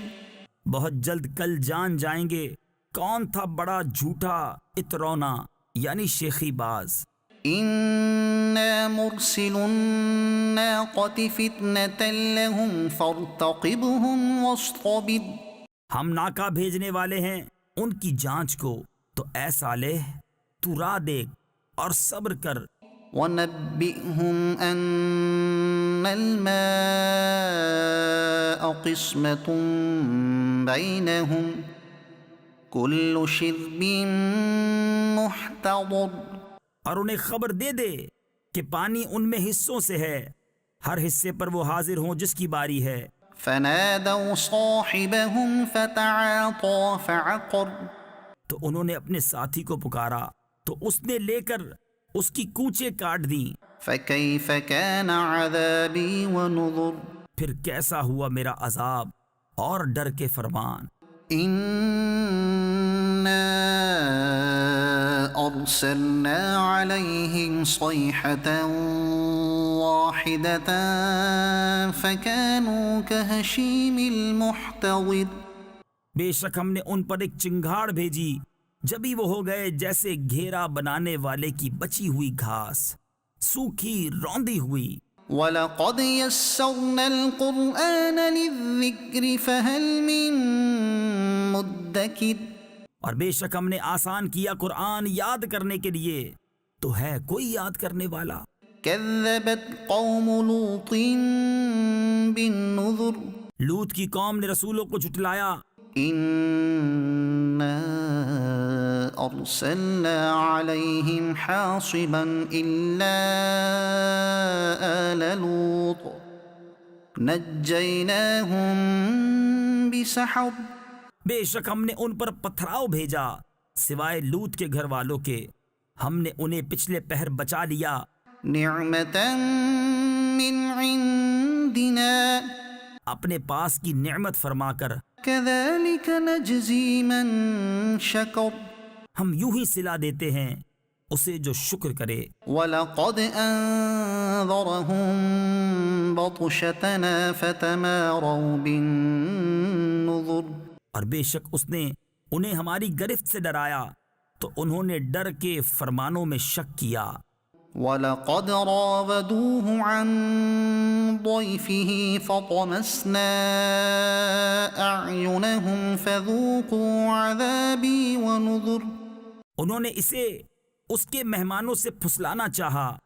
بہت جلد کل جان جائیں گے کون تھا بڑا جھوٹا اترونا یعنی شیخی باز۔ إِنَّا مُرْسِلُو النَّاقَةِ فِتْنَةً لَّهُمْ فَارْتَقِبْهُمْ وَاصْطَبِرْ ہم ناکہ بھیجنے والے ہیں ان کی جانچ کو تو اے صالح تو راہ دیکھ اور صبر کر۔ وَنَبِّئْهُمْ أَنَّ الْمَاءَ قِسْمَةٌ بَيْنَهُمْ كُلُّ شِرْبٍ مُحْتَضَرٍ اور انہیں خبر دے دے کہ پانی ان میں حصوں سے ہے ہر حصے پر وہ حاضر ہوں جس کی باری ہے۔ فَنَادَوْا صَاحِبَهُمْ فَتَعَاطَىٰ فَعَقَرَ تو انہوں نے اپنے ساتھی کو پکارا تو اس نے لے کر اس کی کونچیں کاٹ دیں۔ فَكَيْفَ كَانَ عَذَابِي وَنُذُرِ پھر کیسا ہوا میرا عذاب اور ڈر کے فرمان؟ إِنَّا أَرْسَلْنَا عَلَيْهِمْ صَيْحَةً وَاحِدَةً فَكَانُوا كَهَشِيمِ الْمُحْتَظِرِ بے شک ہم نے ان پر ایک چنگھاڑ بھیجی جبھی وہ ہو گئے جیسے گھیرا بنانے والے کی بچی ہوئی گھاس سوکھی روندی ہوئی۔ وَلَقَدْ يَسَّرْنَا الْقُرْآنَ لِلذِّكْرِ فَهَلْ مِن مُدَّكِرٍ اور بے شک ہم نے آسان کیا قرآن یاد کرنے کے لیے تو ہے کوئی یاد کرنے والا؟ كَذَّبَتْ قَوْمُ لُوطٍ بِالنُّذُرِ لوط کی قوم نے رسولوں کو جھٹلایا۔ إِنَّا أَرْسَلْنَا عَلَيْهِمْ حَاصِبًا إِلَّا آلَ لُوطٍ نَجَّيْنَاهُمْ بِسَحَرٍ بے شک ہم نے ان پر پتھراؤ بھیجا سوائے لوط کے گھر والوں کے ہم نے انہیں پچھلے پہر بچا لیا۔ نِعْمَةً مِّنْ عِندِنَا اپنے پاس کی نعمت فرما کر كَذَلِكَ نَجْزِي مَن شَكَرَ ہم یوں ہی صلہ دیتے ہیں اسے جو شکر کرے۔ وَلَقَدْ أَنذَرَهُم بَطْشَتَنَا فَتَمَارَوْا بِالنُّذُرِ، اور بے شک اس نے انہیں ہماری گرفت سے ڈرایا تو انہوں نے ڈر کے فرمانوں میں شک کیا۔ وَلَقَدْ رَاوَدُوهُ عَن ضَيْفِهِ فَطَمَسْنَا أَعْيُنَهُمْ فَذُوقُوا عَذَابِي وَنُذُرِ، انہوں نے اسے اس کے مہمانوں سے پھسلانا چاہا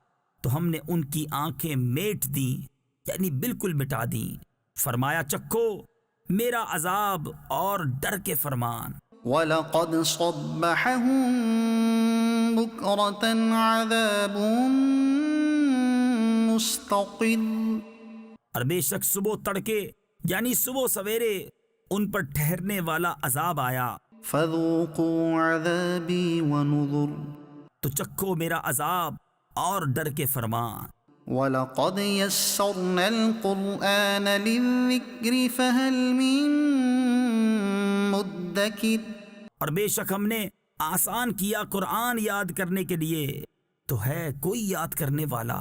تو ہم نے ان کی آنکھیں میٹ دیں، یعنی بالکل مٹا دیں۔ فرمایا چکھو میرا عذاب اور ڈر کے فرمان۔ وَلَقَدْ صَبَّحَهُم بُكْرَةً عَذَابٌ مُسْتَقِرٌّ، اور بے شک صبح تڑکے یعنی صبح سویرے ان پر ٹھہرنے والا عذاب آیا۔ فَذُوقُوا عَذَابِي وَنُذُرِ، تو چکھو میرا عذاب اور ڈر کے فرمان۔ وَلَقَدْ يَسَّرْنَا الْقُرْآنَ لِلذِّكْرِ فَهَلْ مِن مُدَّكِرٍ، اور بے شک ہم نے آسان کیا قرآن یاد کرنے کے لیے، تو ہے کوئی یاد کرنے والا۔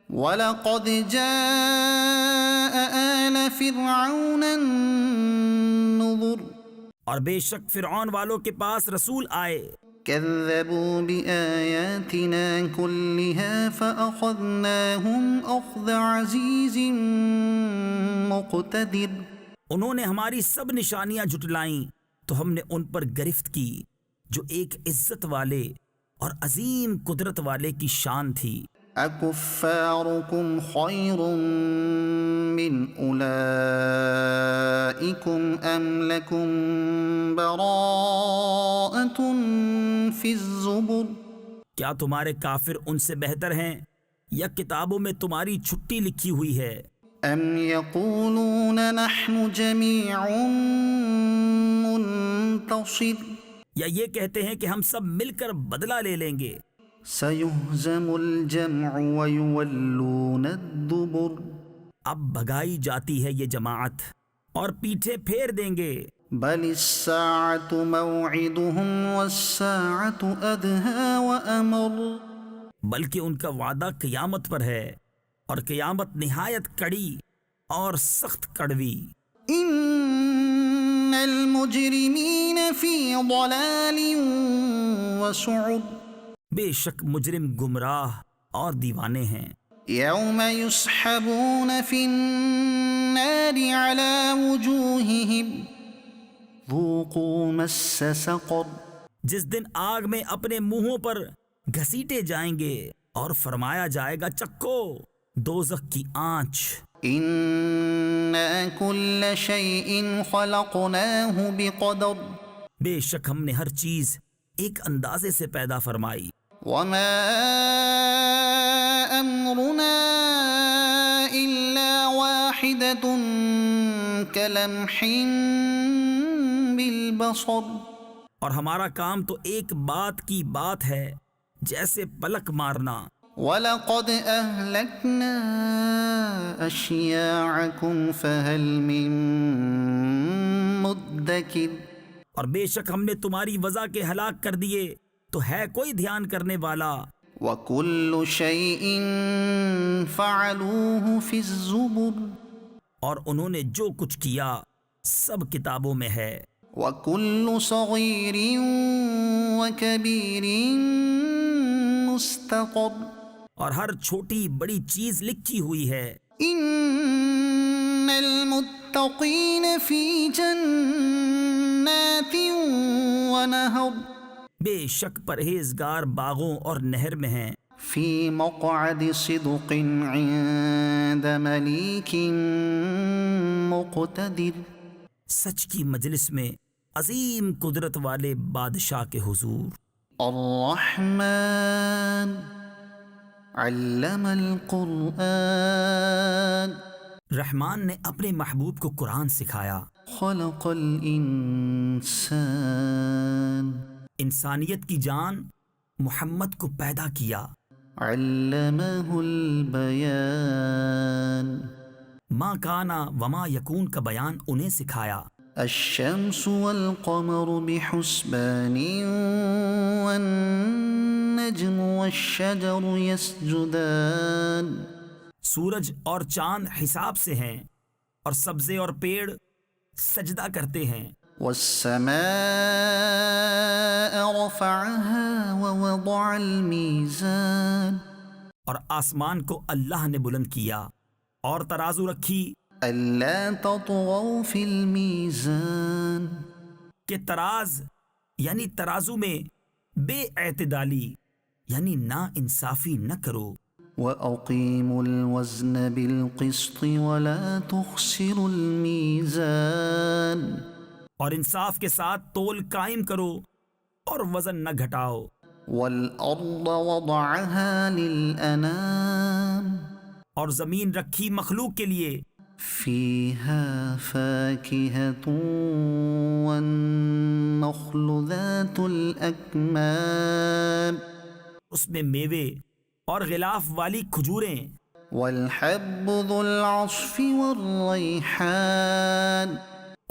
وَلَقَدْ جَاءَ آلَ فِرْعَوْنَ النُّذُرُ، اور بے شک فرعون والوں کے پاس رسول آئے، كَذَّبُوا بِآيَاتِنَا كُلِّهَا فَأَخَذْنَاهُمْ أَخْذَ عَزِيزٍ مُقْتَدِرٍ، انہوں نے ہماری سب نشانیاں جھٹلائیں تو ہم نے ان پر گرفت کی جو ایک عزت والے اور عظیم قدرت والے کی شان تھی۔ أَكُفَّارُكُمْ خَيْرٌ مِّنْ أُولَئِكُمْ أَمْ لَكُمْ بَرَاءَةٌ فِي الزُّبُرِ، کیا تمہارے کافر ان سے بہتر ہیں یا کتابوں میں تمہاری چھٹی لکھی ہوئی ہے؟ أَمْ يَقُولُونَ نَحْنُ جَمِيعٌ مُّنتَصِرٌ، یا یہ کہتے ہیں کہ ہم سب مل کر بدلہ لے لیں گے؟ سَيُهْزَمُ الْجَمْعُ وَيُوَلُّونَ الدُّبُرَ، اب بھگائی جاتی ہے یہ جماعت اور پیٹھے پھیر دیں گے۔ بَلِ السَّاعَةُ مَوْعِدُهُمْ وَالسَّاعَةُ أَدْهَىٰ وَأَمَرُّ، بلکہ ان کا وعدہ قیامت پر ہے اور قیامت نہایت کڑی اور سخت کڑوی۔ إِنَّ الْمُجْرِمِينَ فِي ضَلَالٍ وَسُعُرٍ، بے شک مجرم گمراہ اور دیوانے ہیں۔ يَوْمَ يُسْحَبُونَ فِي النَّارِ عَلَى وُجُوهِهِمْ ذُوقُوا مَسَّ سَقَرَ، جس دن آگ میں اپنے منہوں پر گھسیٹے جائیں گے اور فرمایا جائے گا چکھو دوزخ کی آنچ۔ إِنَّا كُلَّ شَيْءٍ خَلَقْنَاهُ بِقَدَرٍ، بے شک ہم نے ہر چیز ایک اندازے سے پیدا فرمائی۔ وَمَا أَمْرُنَا إِلَّا وَاحِدَةٌ كَلَمْحٍ بِالْبَصَرِ، اور ہمارا کام تو ایک بات کی بات ہے جیسے پلک مارنا۔ وَلَقَدْ أَهْلَكْنَا أَشْيَاعَكُمْ فَهَلْ مِن مُدَّكِرٍ، اور بے شک ہم نے تمہاری وضع کے ہلاک کر دیے تو ہے کوئی دھیان کرنے والا۔ وَكُلُّ شَيْءٍ فَعَلُوهُ فِي الزُّبُرِ، اور انہوں نے جو کچھ کیا سب کتابوں میں ہے۔ وَكُلُّ صَغِيرٍ وَكَبِيرٍ مُسْتَطَرٍ، اور ہر چھوٹی بڑی چیز لکھی ہوئی ہے۔ إِنَّ الْمُتَّقِينَ فِي جَنَّاتٍ وَنَهَرٍ، بے شک پرہیزگار باغوں اور نہر میں ہیں۔ فِي مَقْعَدِ صِدْقٍ عِندَ مَلِيكٍ مُقْتَدِرٍ، سچ کی مجلس میں عظیم قدرت والے بادشاہ کے حضور۔ الرحمن علم القرآن، رحمان نے اپنے محبوب کو قرآن سکھایا۔ خلق الانسان، انسانیت کی جان محمد کو پیدا کیا۔ علمہ البیان، ما کانا وما یکون کا بیان انہیں سکھایا۔ الشمس والقمر بحسبان والنجم والشجر يسجدان سورج اور چاند حساب سے ہیں اور سبزے اور پیڑ سجدہ کرتے ہیں. والسماء رفعها ووضع الميزان اور آسمان کو اللہ نے بلند کیا اور ترازو رکھی ألا تطغوا في الميزان کہ تراز یعنی ترازو میں بے اعتدالی یعنی نا انصافی نہ کرو. وأقيموا الوزن بالقسط ولا تخسروا الميزان اور انصاف کے ساتھ تول قائم کرو اور وزن نہ گھٹاؤ. والأرض وضعها للأنام اور زمین رکھی مخلوق کے لیے فيها فاكهة والنخل ذات الأكمام اس میں میوے اور غلاف والی کھجوریں والحب ذو العصف والريحان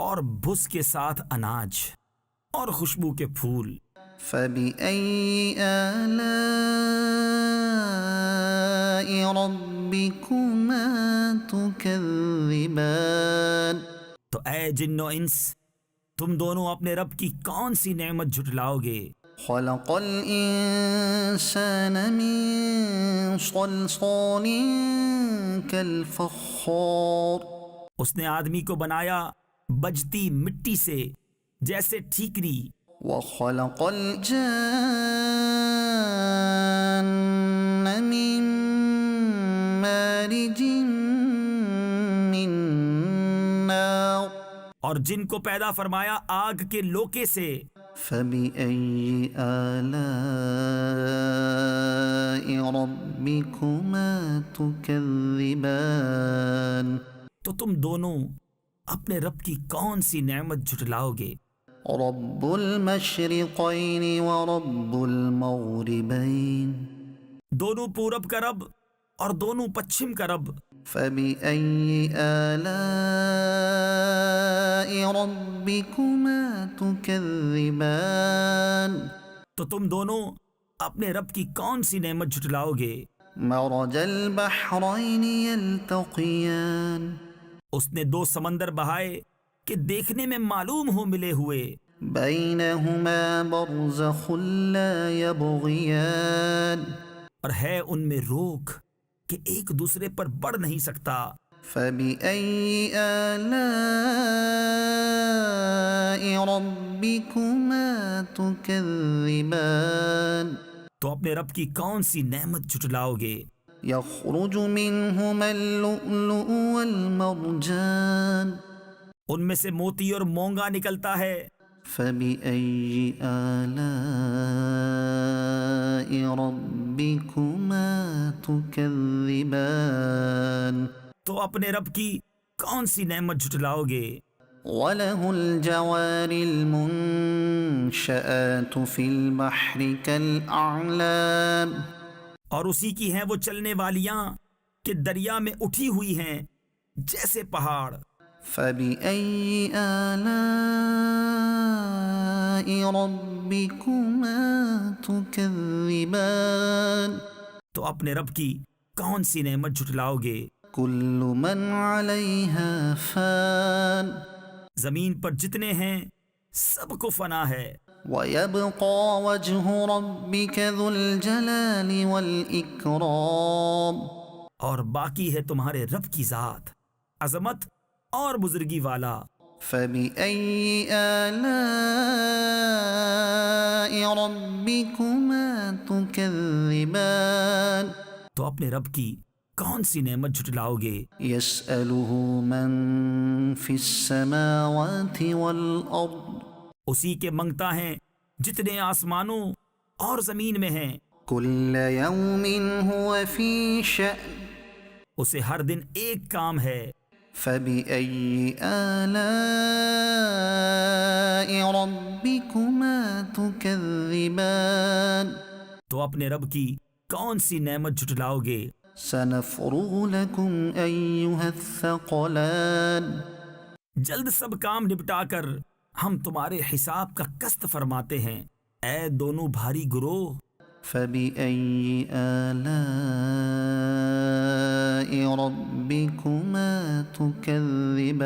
اور بھس کے ساتھ اناج اور خوشبو کے پھول. فبأي آلاء ربكما تكذبان تو اے جن و انس تم دونوں اپنے رب کی کون سی نعمت جھٹلاؤ گے؟ خلق الإنسان من صلصال كالفخار اس نے آدمی کو بنایا بجتی مٹی سے جیسے ٹھیکری. وخلق الجان من مارج من نار اور جن کو پیدا فرمایا آگ کے لوکے سے. فبأي آلاء ربكما تكذبان تو تم دونوں اپنے رب کی کون سی نعمت جھٹلاؤ گے؟ رب المشرقين ورب المغربين دونوں پورب کا رب اور دونوں پچھم کا رب. فبأي آلاء ربكما تكذبان تو تم دونوں اپنے رب کی کون سی نعمت جھٹلاؤ گے؟ مرج البحرين يلتقيان اس نے دو سمندر بہائے کہ دیکھنے میں معلوم ہو ملے ہوئے. بينهما برزخ لا يبغيان اور ہے ان میں روک کہ ایک دوسرے پر بڑھ نہیں سکتا. فبأي آلاء ربكما تكذبان تو اپنے رب کی کون سی نعمت جھٹلاؤ گے؟ يخرج منهما اللؤلؤ والمرجان ان میں سے موتی اور مونگا نکلتا ہے. فبأي آلاء ربكما تكذبان تو اپنے رب کی کون سی نعمت جھٹلاؤ گے؟ وله الجوار المنشآت في البحر كالأعلام اور اسی کی ہیں وہ چلنے والیاں کہ دریا میں اٹھی ہوئی ہیں جیسے پہاڑ. فبأي آلاء ربكما تكذبان تو اپنے رب کی کون سی نعمت جھٹلاؤ گے؟ كل من عليها فان زمین پر جتنے ہیں سب کو فنا ہے. ويبقى وجه ربك ذو الجلال والإكرام اور باقی ہے تمہارے رب کی ذات عظمت اور بزرگی والا. فبأي آلاء ربكما تكذبان تو اپنے رب کی کون سی نعمت جھٹلاؤ گے؟ يسأله من في السماوات والأرض اسی کے منگتا ہیں جتنے آسمانوں اور زمین میں ہیں. كل يوم هو في شأن اسے ہر دن ایک کام ہے. فبأي آلاء ربكما تكذبان تو اپنے رب کی کون سی نعمت جھٹلاؤ گے؟ سنفرغ لكم أيها الثقلان جلد سب کام نپٹا کر ہم تمہارے حساب کا قسط فرماتے ہیں. اے دونوں بھاری گروہ فبأي آلاء ربكما تكذبان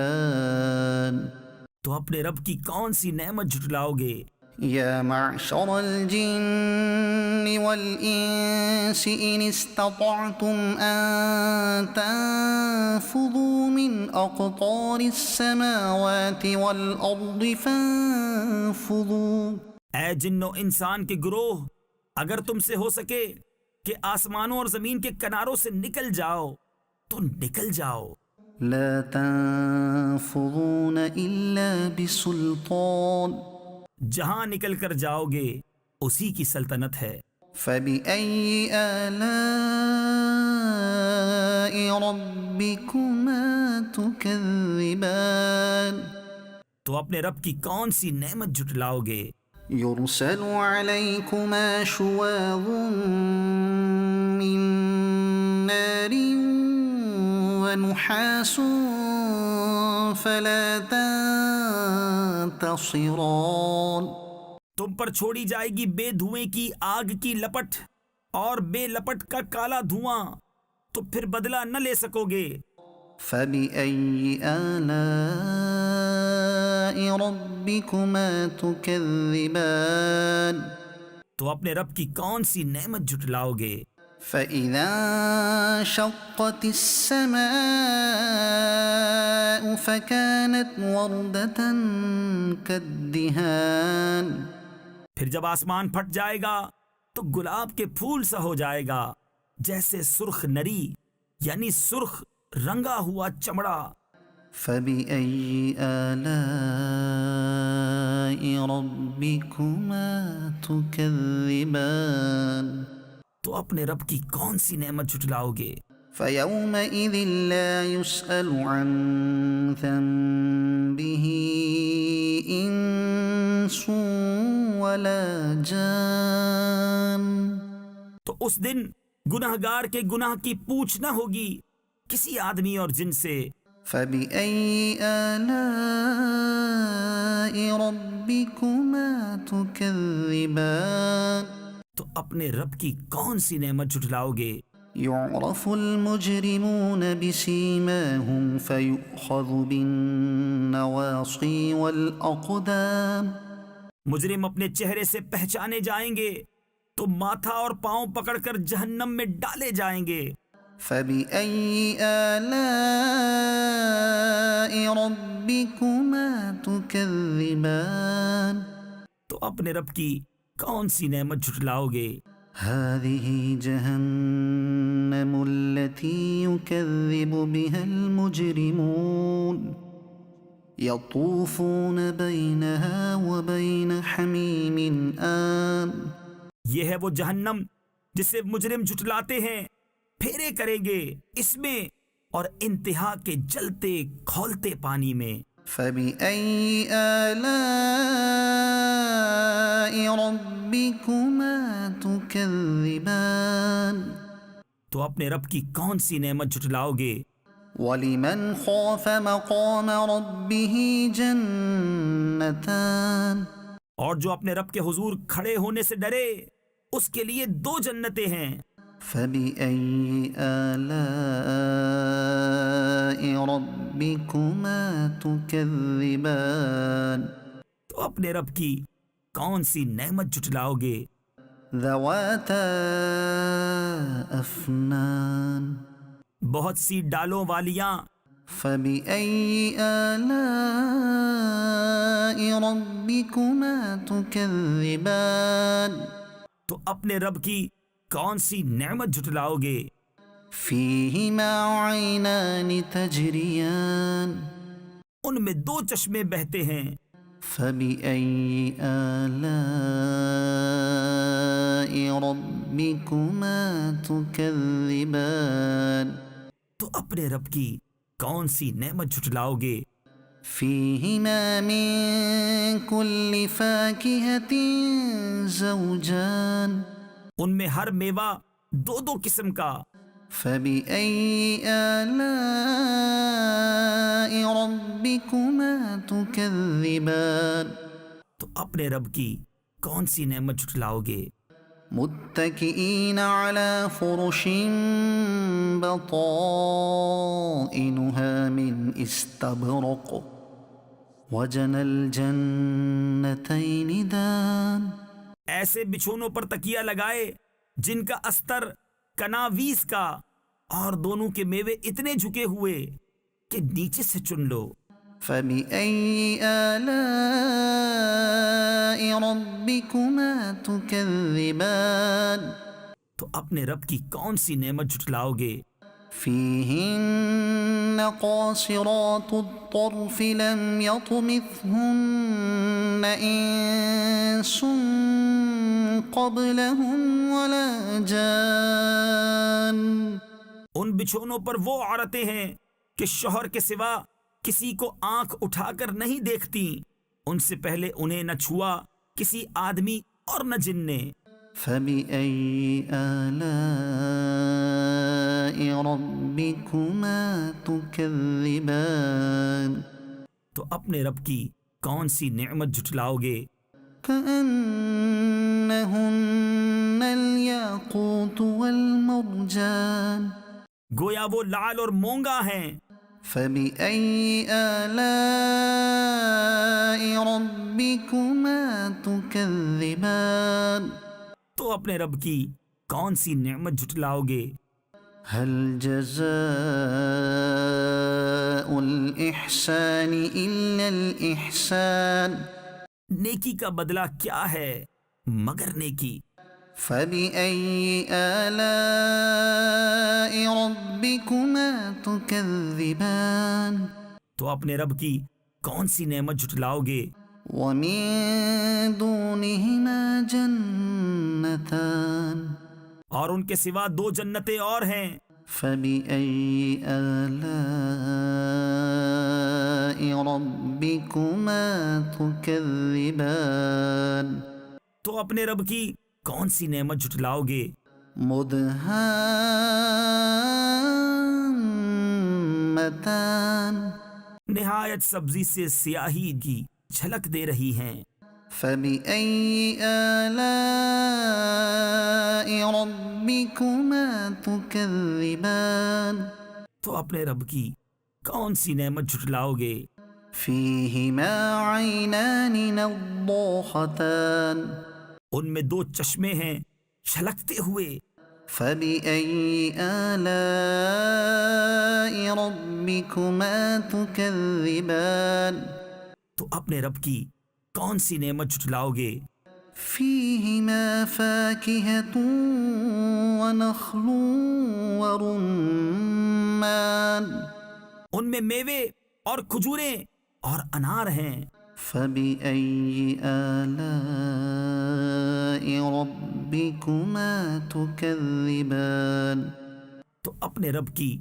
تو اپنے رب کی کون سی نعمت جھٹلاؤ گے؟ يا معشر الجن والإنس إن استطعتم أن تنفذوا من أقطار السماوات والأرض فانفذوا. اے جن و انسان کے گروہ، اگر تم سے ہو سکے کہ آسمانوں اور زمین کے کناروں سے نکل جاؤ تو نکل جاؤ. لا تنفذون إلا بسلطان. جہاں نکل کر جاؤ گے اسی کی سلطنت ہے. فبأي آلاء ربكما تكذبان تو اپنے رب کی کون سی نعمت جھٹلاؤ گے؟ يرسل عليكما شواظ من نار ونحاس فلا تنتصران. تم پر چھوڑی جائے گی بے دھوئیں کی آگ کی لپٹ اور بے لپٹ کا کالا دھواں، تو پھر بدلہ نہ لے سکو گے. فبأي آلاء ربكما تكذبان تو اپنے رب کی کون سی نعمت جھٹلاؤ گے؟ فإذا انشقت السماء فكانت وردة كالدهان. پھر جب آسمان پھٹ جائے گا تو گلاب کے پھول سا ہو جائے گا، جیسے سرخ نری یعنی سرخ رنگا ہوا چمڑا. فبأي آلاء ربكما تكذبان تو اپنے رب کی کون سی نعمت جھٹلاؤ گے؟ فيومئذ لا يسأل عن ذنبه إنس ولا جان. تو اس دن گناہگار کے گناہ کی پوچھ نہ ہوگی کسی آدمی اور جن سے. فبأي آلاء ربكما تكذبان تو اپنے رب کی کون سی نعمت جھٹلاؤ گے؟ يعرف المجرمون بسيماهم فيؤخذ بالنواصي والأقدام. مجرم اپنے چہرے سے پہچانے جائیں گے تو ماتھا اور پاؤں پکڑ کر جہنم میں ڈالے جائیں گے. فبأي آلاء ربكما تكذبان تو اپنے رب کی کون سی نعمت جھٹلاؤ گے؟ هذه جهنم التي يكذب بها المجرمون يطوفون بينها وبين حميم آن. یہ ہے وہ جہنم جسے مجرم جھٹلاتے ہیں، پھیرے کریں گے اس میں اور انتہا کے جلتے کھولتے پانی میں. فبأي آلاء ربكما تكذبان تو اپنے رب کی کون سی نعمت جھٹلاؤ گے؟ ولمن خاف مقام ربه جنتان. اور جو اپنے رب کے حضور کھڑے ہونے سے ڈرے اس کے لیے 2 جنتیں ہیں. فبأي آلاء ربكما تكذبان تو اپنے رب کی کون سی نعمت جھٹلاؤ گے؟ ذواتا أفنان. بہت سی ڈالوں والیاں. فبأي آلاء ربكما تكذبان تو اپنے رب کی کون سی نعمت جھٹلاؤ گے؟ فيهما عينان تجريان. ان میں 2 چشمے بہتے ہیں. فبأي آلاء ربكما تكذبان تو اپنے رب کی کون سی نعمت جھٹلاؤ گے؟ فيهما من كل فاكهة زوجان. ان میں ہر میوہ 2 قسم کا. فبأي آلاء ربكما تكذبان تو اپنے رب کی کون سی نعمت جھٹلاؤ گے؟ متكئين على فرش بطائنها من استبرق وجنى الجنتين دان. ایسے بچھونوں پر تکیہ لگائے جن کا استر کناویس کا، اور دونوں کے میوے اتنے جھکے ہوئے کہ نیچے سے چن لو. فبأي آلاء ربكما تكذبان. تو اپنے رب کی کون سی نعمت جھٹلاؤ گے؟ فيهن قاصرات الطرف لم يطمثهن إنس قبلهم ولا جان. ان بچھونوں پر وہ عورتیں ہیں کہ شوہر کے سوا کسی کو آنکھ اٹھا کر نہیں دیکھتی، ان سے پہلے انہیں نہ چھوا کسی آدمی اور نہ جن نے. فبأي آلاء ربكما تكذبان. تو اپنے رب کی کون سی نعمت جھٹلاؤ گے؟ كأنهن الياقوت والمرجان. گویا وہ لعل اور مونگا ہیں. فبأي آلاء ربكما تكذبان. تو اپنے رب کی کون سی نعمت جھٹلاؤ گے؟ هل جزاء الإحسان إلا الإحسان. نیکی کا بدلہ کیا ہے مگر نیکی. فبأي آلاء ربكما تكذبان. تو اپنے رب کی کون سی نعمت جھٹلاؤ گے؟ ومن دونهما جنتان. اور ان کے سوا دو جنتیں اور ہیں. فبأي آلاء ربكما تكذبان. تو اپنے رب کی کون سی نعمت جھٹلاؤ گے؟ مدهامتان. نہایت سبزی سے سیاہی کی جھلک دے رہی ہیں. فبأي آلاء ربكما تكذبان. تو اپنے رب کی کون سی نعمت جھٹلاؤ گے؟ فيهما عينان نضاختان. ان میں دو چشمے ہیں چھلکتے ہوئے. فبأي آلاء ربكما تكذبان. تو اپنے رب کی کون سی نعمت جھٹلاؤ گے؟ فيهما فاكهة ونخل ورمان. ان میں میوے اور کھجوریں اور انار ہیں. فبأي آلاء ربكما تكذبان. تو اپنے رب کی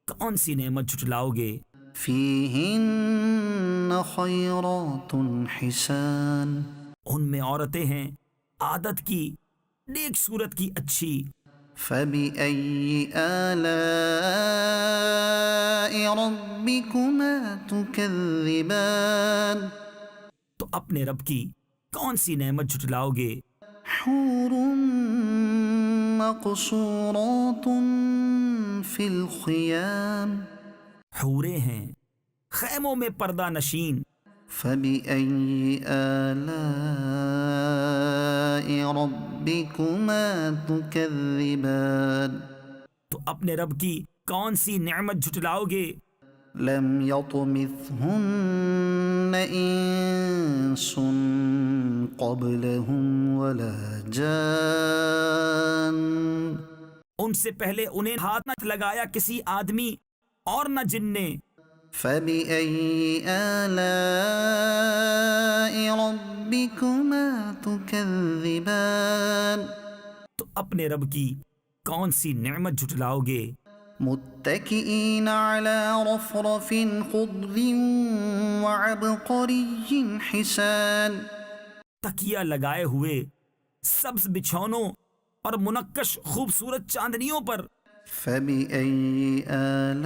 کون سی نعمت جھٹلاؤ گے؟ فيهن خيرات حسان. ان میں عورتیں ہیں عادت کی نیک صورت کی اچھی. فبأي آلاء ربكما تكذبان. تو اپنے رب کی کون سی نعمت جھٹلاؤ گے؟ حور مقصورات في الخيام. حوریں ہیں خیموں میں پردہ نشین. فبأي آلاء ربكما تكذبان. تو اپنے رب کی کون سی نعمت جھٹلاؤ گے؟ لم يطمثهن إنس قبلهم ولا جان. ان سے پہلے انہیں ہاتھ نہ لگایا کسی آدمی اور نہ جن نے. فبأي آلاء ربكما تكذبان. تو اپنے رب کی کون سی نعمت جھٹلاؤ گے؟ متكئين على رفرف خضر وعبقري حسان. تکیہ لگائے ہوئے سبز بچھونوں اور منقش خوبصورت چاندنیوں پر. فبأي آلاء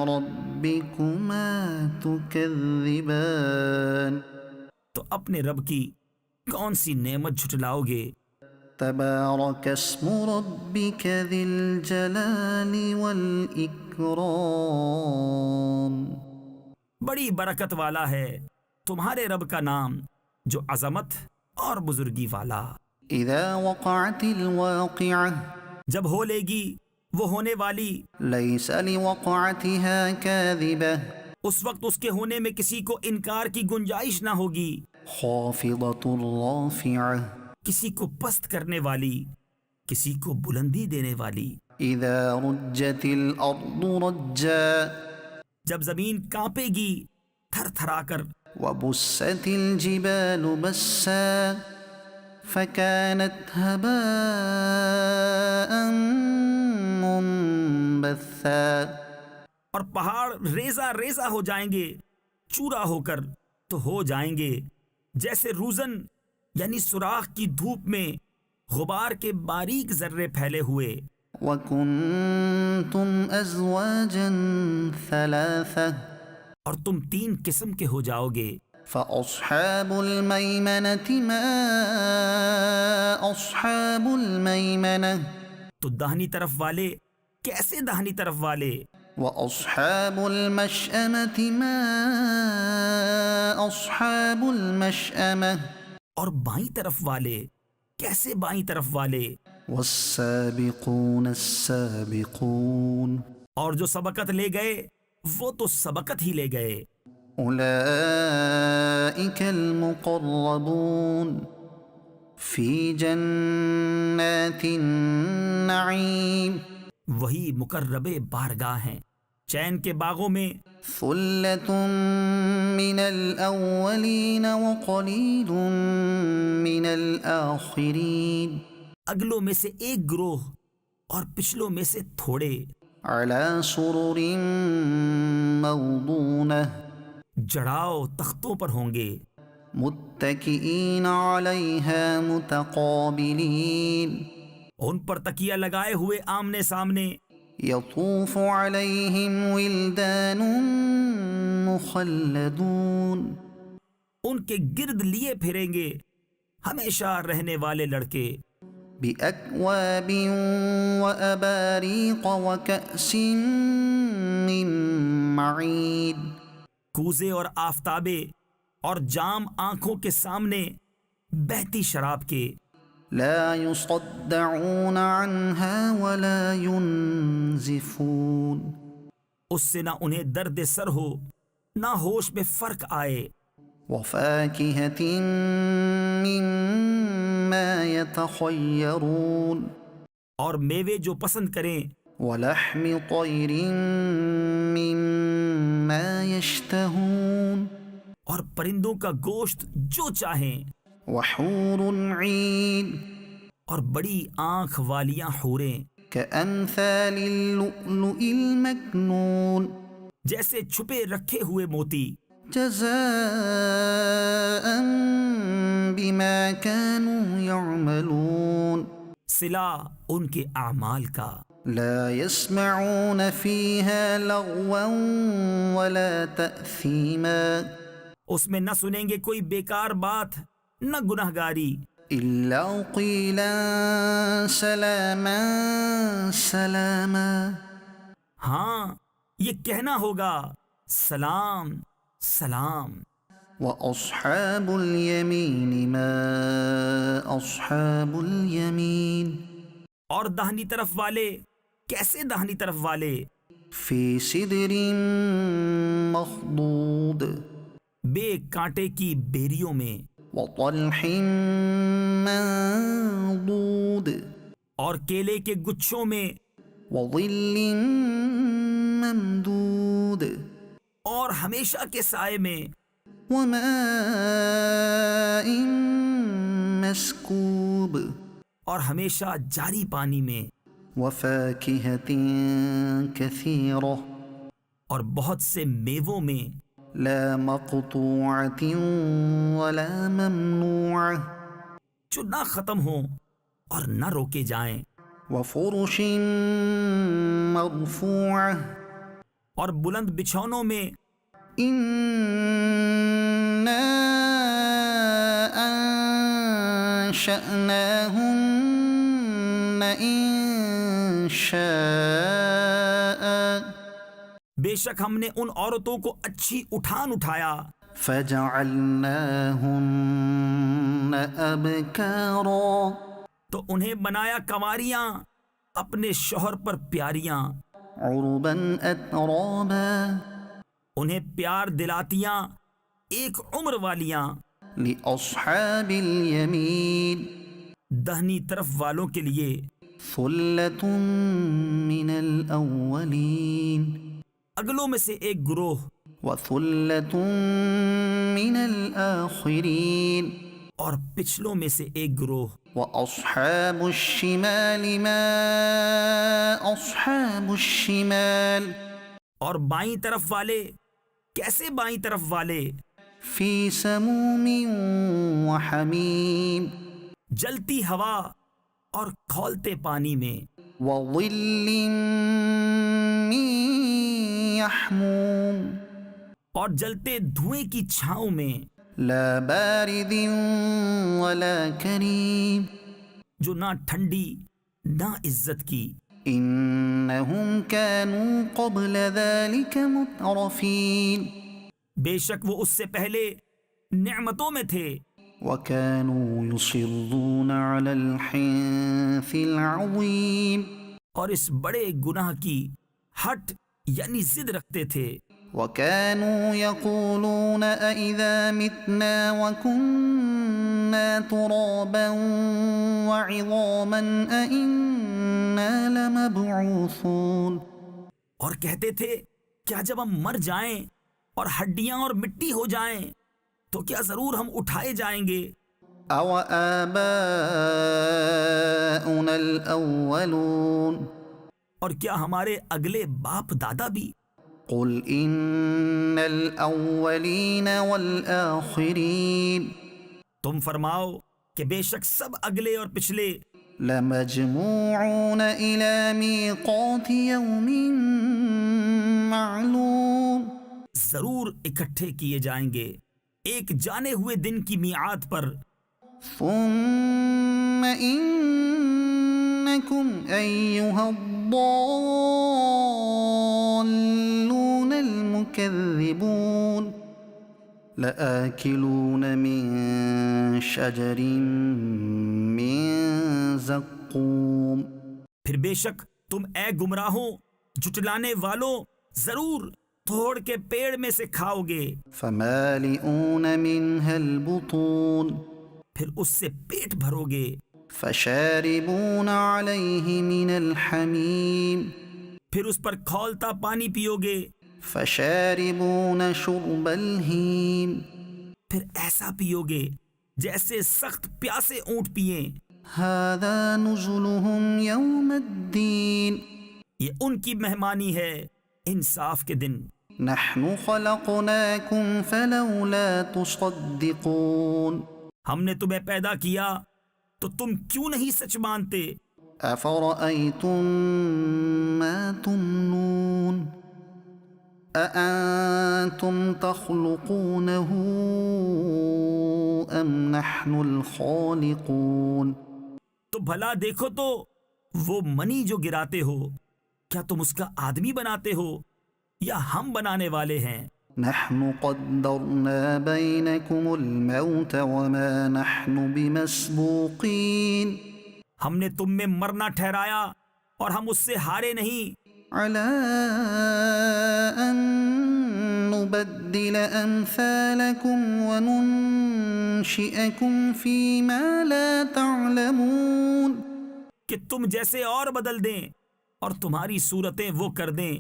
ربكما تكذبان. تو اپنے رب کی کون سی نعمت جھٹلاؤ گے؟ تبارك اسم ربك ذي الجلال والإكرام. بڑی برکت والا ہے تمہارے رب کا نام جو عظمت اور بزرگی والا. إذا وقعت الواقعة جب ہو لے گی وہ ہونے والی، ليس لوقعتها كاذبة اس وقت اس کے ہونے میں کسی کو انکار کی گنجائش نہ ہوگی. خافضة رافعة کسی کو پست کرنے والی، کسی کو بلندی دینے والی. إذا رجت الأرض رجا جب زمین کانپے گی تھر تھرا کر، وبست الجبال بسا فكانت هباء منبثا. اور پہاڑ ریزہ ریزہ ہو جائیں گے، چورا ہو کر تو ہو جائیں گے جیسے روزن یعنی سوراخ کی دھوپ میں غبار کے باریک ذرے پھیلے ہوئے. وكنتم أزواجا ثلاثة اور تم 3 قسم کے ہو جاؤ گے. فأصحاب الميمنة ما أصحاب الميمنة تو داہنی طرف والے کیسے داہنی طرف والے، وأصحاب المشأمة ما أصحاب المشأمة اور بائیں طرف والے کیسے بائیں طرف والے. والسابقون السابقون اور جو سبقت لے گئے وہ تو سبقت ہی لے گئے. أولئك المقربون في جنات النعيم. وہی مقرب بارگاہ ہیں چین کے باغوں میں. ثلة من الأولين وقليل من الآخرين. اگلوں میں سے ایک گروہ اور پچھلوں میں سے تھوڑے. على سرر موضونة جڑاؤ تختوں پر ہوں گے. متكئين عليها متقابلين. ان پر تکیہ لگائے ہوئے آمنے سامنے. يطوف عليهم ولدان مخلدون. ان کے گرد لیے پھریں گے ہمیشہ رہنے والے لڑکے. بأكواب وأباريق وكأس من معين. کوزے اور آفتابے اور جام آنکھوں کے سامنے بہتی شراب کے. لا يصدعون عنها ولا ينزفون. اس سے نہ انہیں درد سر ہو نہ ہوش میں فرق آئے. وفاكهة مما يتخيرون. اور میوے جو پسند کریں. ولحم طير مما يشتهون. اور پرندوں کا گوشت جو چاہیں. وحور عين. اور بڑی آنکھ والیاں حوریں كأمثال اللؤلؤ المكنون. جیسے چھپے رکھے ہوئے موتی. جزاء بما كانوا يعملون. صلہ ان کے اعمال کا. لا يسمعون فيها لغوا ولا تأثيما. اس میں نہ سنیں گے کوئی بیکار بات نہ گناہ گاری. إلا قيلا سلاما سلاما. ہاں یہ کہنا ہوگا سلام سلام. وأصحاب اليمين ما أصحاب اليمين. اور داہنی طرف والے کیسے داہنی طرف والے. في سدر مخضود. بے کانٹے کی بیریوں میں. وطلح منضود. اور کیلے کے گچھوں میں. وظل ممدود. اور ہمیشہ کے سائے میں. وماء مسكوب. اور ہمیشہ جاری پانی میں. وفاكهة كثيرة. اور بہت سے میووں میں. لا مقطوعة ولا ممنوعة. جو نہ ختم ہوں اور نہ روکے جائیں. وفرش مرفوعة. اور بلند بچھونوں میں. إنا أنشأناهن إنشاء بے شک ہم نے ان عورتوں کو اچھی اٹھان اٹھایا فجعلناهن أبكارا تو انہیں بنایا کنواریاں اپنے شوہر پر پیاریاں، عربا أترابا انہیں پیار دلاتیاں ایک عمر والیاں، لأصحاب اليمين دہنی طرف والوں کے لیے ثلة من الأولين اگلوں میں سے ایک گروہ وثلة من الآخرين اور پچھلوں میں سے ایک گروہ۔ وأصحاب الشمال ما أصحاب الشمال اور بائیں طرف والے کیسے بائیں طرف والے؟ في سموم وحميم جلتی ہوا اور کھولتے پانی میں، وظل من يحموم اور جلتے دھوئیں کی چھاؤں میں، لا بارد ولا كريم جو نہ ٹھنڈی نہ عزت کی۔ إنهم كانوا قبل ذلك مترفين بے شک وہ اس سے پہلے نعمتوں میں تھے، وكانوا يصرون على الحنث العظيم اور اس بڑے گناہ کی ہٹ یعنی ضد رکھتے تھے۔ وكانوا يقولون أإذا متنا وكنا ترابا وعظاما أإنا لمبعوثون اور کہتے تھے کیا جب ہم مر جائیں اور ہڈیاں اور مٹی ہو جائیں تو کیا ضرور ہم اٹھائے جائیں گے؟ أو آباؤنا الأولون اور کیا ہمارے اگلے باپ دادا بھی؟ قل إن الأولين والآخرين تم فرماؤ کہ بے شک سب اگلے اور پچھلے لمجموعون إلى ميقات يوم معلوم ضرور اکٹھے کیے جائیں گے ایک جانے ہوئے دن کی میعاد پر۔ ثم إنكم أيها الضالون المكذبون لآكلون من شجر من زقوم پھر بے شک تم اے گمراہوں جھٹلانے والوں ضرور توڑ کے پیڑ میں سے کھاؤ گے، فمالئون منها البطون پھر اس سے پیٹ بھرو گے، فشاربون عليه من الحميم پھر اس پر کھولتا پانی پیو گے، فشاربون شرب الهيم پھر ایسا پیو گے جیسے سخت پیاسے اونٹ پیئیں۔ هذا نزلهم يوم الدين یہ ان کی مہمانی ہے انصاف کے دن۔ نحن خلقناكم فلولا تصدقون ہم نے تمہیں پیدا کیا تو تم کیوں نہیں سچ مانتے؟ أفرأيتم ما تمنون أأنتم تخلقونه أم نحن الخالقون تو بھلا دیکھو تو وہ منی جو گراتے ہو کیا تم اس کا آدمی بناتے ہو یا ہم بنانے والے ہیں؟ نحن قدرنا بينكم الموت وما نحن بمسبوقين ہم نے تم میں مرنا ٹھہرایا اور ہم اس سے ہارے نہیں، على أن نبدل أمثالكم وننشئكم فيما لا تعلمون کہ تم جیسے اور بدل دیں اور تمہاری صورتیں وہ کر دیں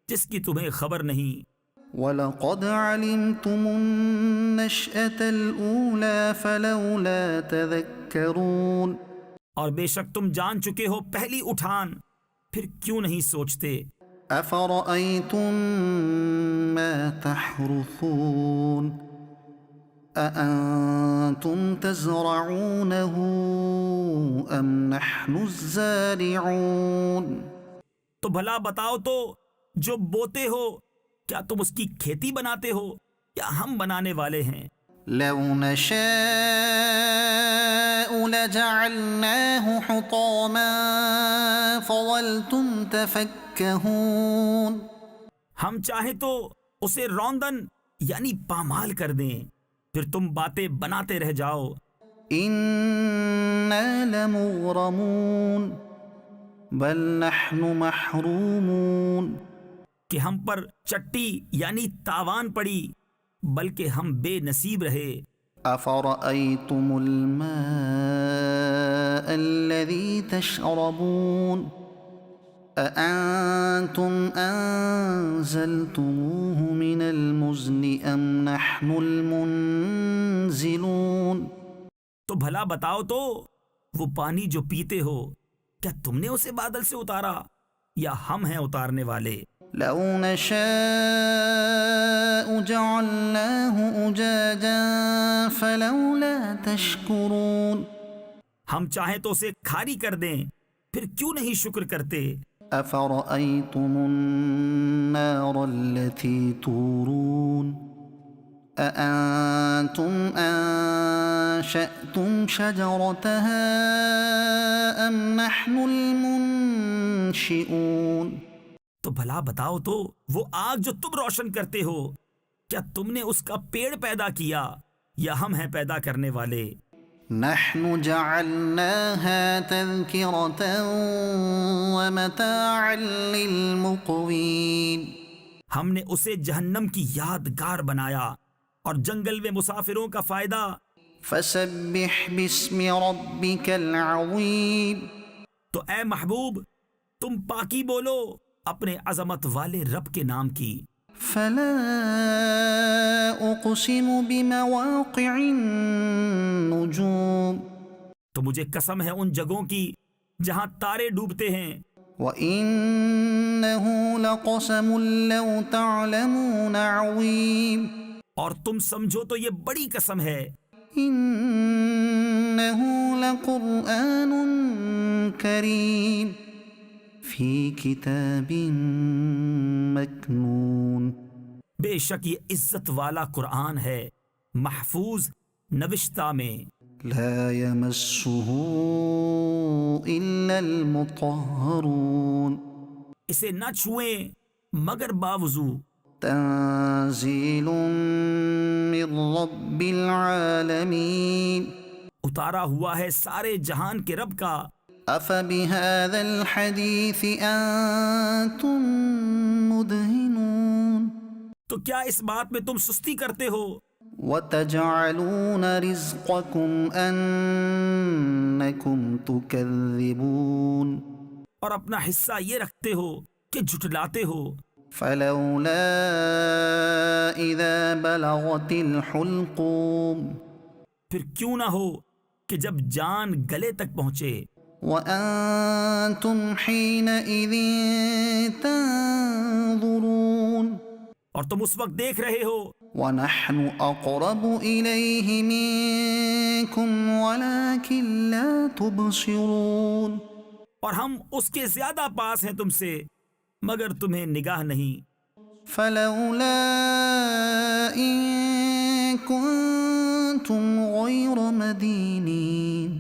جس کی تمہیں خبر نہیں۔ وَلَقَدْ عَلِمْتُمُ النَّشْأَةَ الْأُولَى فَلَوْلَا تَذَكَّرُونَ اور بے شک تم جان چکے ہو پہلی اٹھان، پھر کیوں نہیں سوچتے؟ أَفَرَأَيْتُم مَّا تَحْرُثُونَ أَأَنتُمْ تَزْرَعُونَهُ أَمْ نَحْنُ الزَّارِعُونَ تو بھلا بتاؤ تو جو بوتے ہو کیا تم اس کی کھیتی بناتے ہو یا ہم بنانے والے ہیں؟ لو نشاء لجعلناه حطاما فظلتم تفكهون. ہم چاہیں تو اسے روندن یعنی پامال کر دیں، پھر تم باتیں بناتے رہ جاؤ. إنا لمغرمون بل نحن محرومون. کہ ہم پر چٹی یعنی تاوان پڑی، بلکہ ہم بے نصیب رہے. أفرأيتم الماء الذي تشربون أأنتم أنزلتموه من المزن أم نحن المنزلون. تو بھلا بتاؤ تو وہ پانی جو پیتے ہو کیا تم نے اسے بادل سے اتارا یا ہم ہیں اتارنے والے؟ لو نشاء جعلناه أجاجا فلولا تشكرون. ہم چاہیں تو اسے کھاری کر دیں، پھر کیوں نہیں شکر کرتے؟ أفرأيتم النار التي تورون أأنتم أنشأتم شجرتها أم نحن المنشئون. تو بھلا بتاؤ تو وہ آگ جو تم روشن کرتے ہو کیا تم نے اس کا پیڑ پیدا کیا یا ہم ہیں پیدا کرنے والے؟ نحن جعلناها تذكرة ومتاعا للمقوين. ہم نے اسے جہنم کی یادگار بنایا اور جنگل میں مسافروں کا فائدہ. فسبح باسم ربك العظيم. تو اے محبوب تم پاکی بولو اپنے عظمت والے رب کے نام کی. فلا اقسم بمواقع النجوم. تو مجھے قسم ہے ان جگہوں کی جہاں تارے ڈوبتے ہیں. وإنه لقسم لو تعلمون عظيم. اور تم سمجھو تو یہ بڑی قسم ہے. إنه لقرآن كريم في كتاب مكنون. بے شک یہ عزت والا قرآن ہے محفوظ نوشتہ میں. لا يمسه إلا المطهرون. اسے نہ چھوئیں مگر باوضو. تنزيل من رب العالمين. اتارا ہوا ہے سارے جہان کے رب کا. أفبهذا الحديث أنتم مدهنون. تو کیا اس بات میں تم سستی کرتے ہو؟ وتجعلون رزقكم أنكم تكذبون. اور اپنا حصہ یہ رکھتے ہو کہ جھٹلاتے ہو. فلولا إذا بلغت الحلقوم. پھر کیوں نہ ہو کہ جب جان گلے تک پہنچے. وأنتم حينئذ تنظرون. اور تم اس وقت دیکھ رہے ہو. ونحن أقرب إليه منكم ولكن لا تبصرون. اور ہم اس کے زیادہ پاس ہیں تم سے مگر تمہیں نگاہ نہیں. فلولا إن كنتم غير مدينين.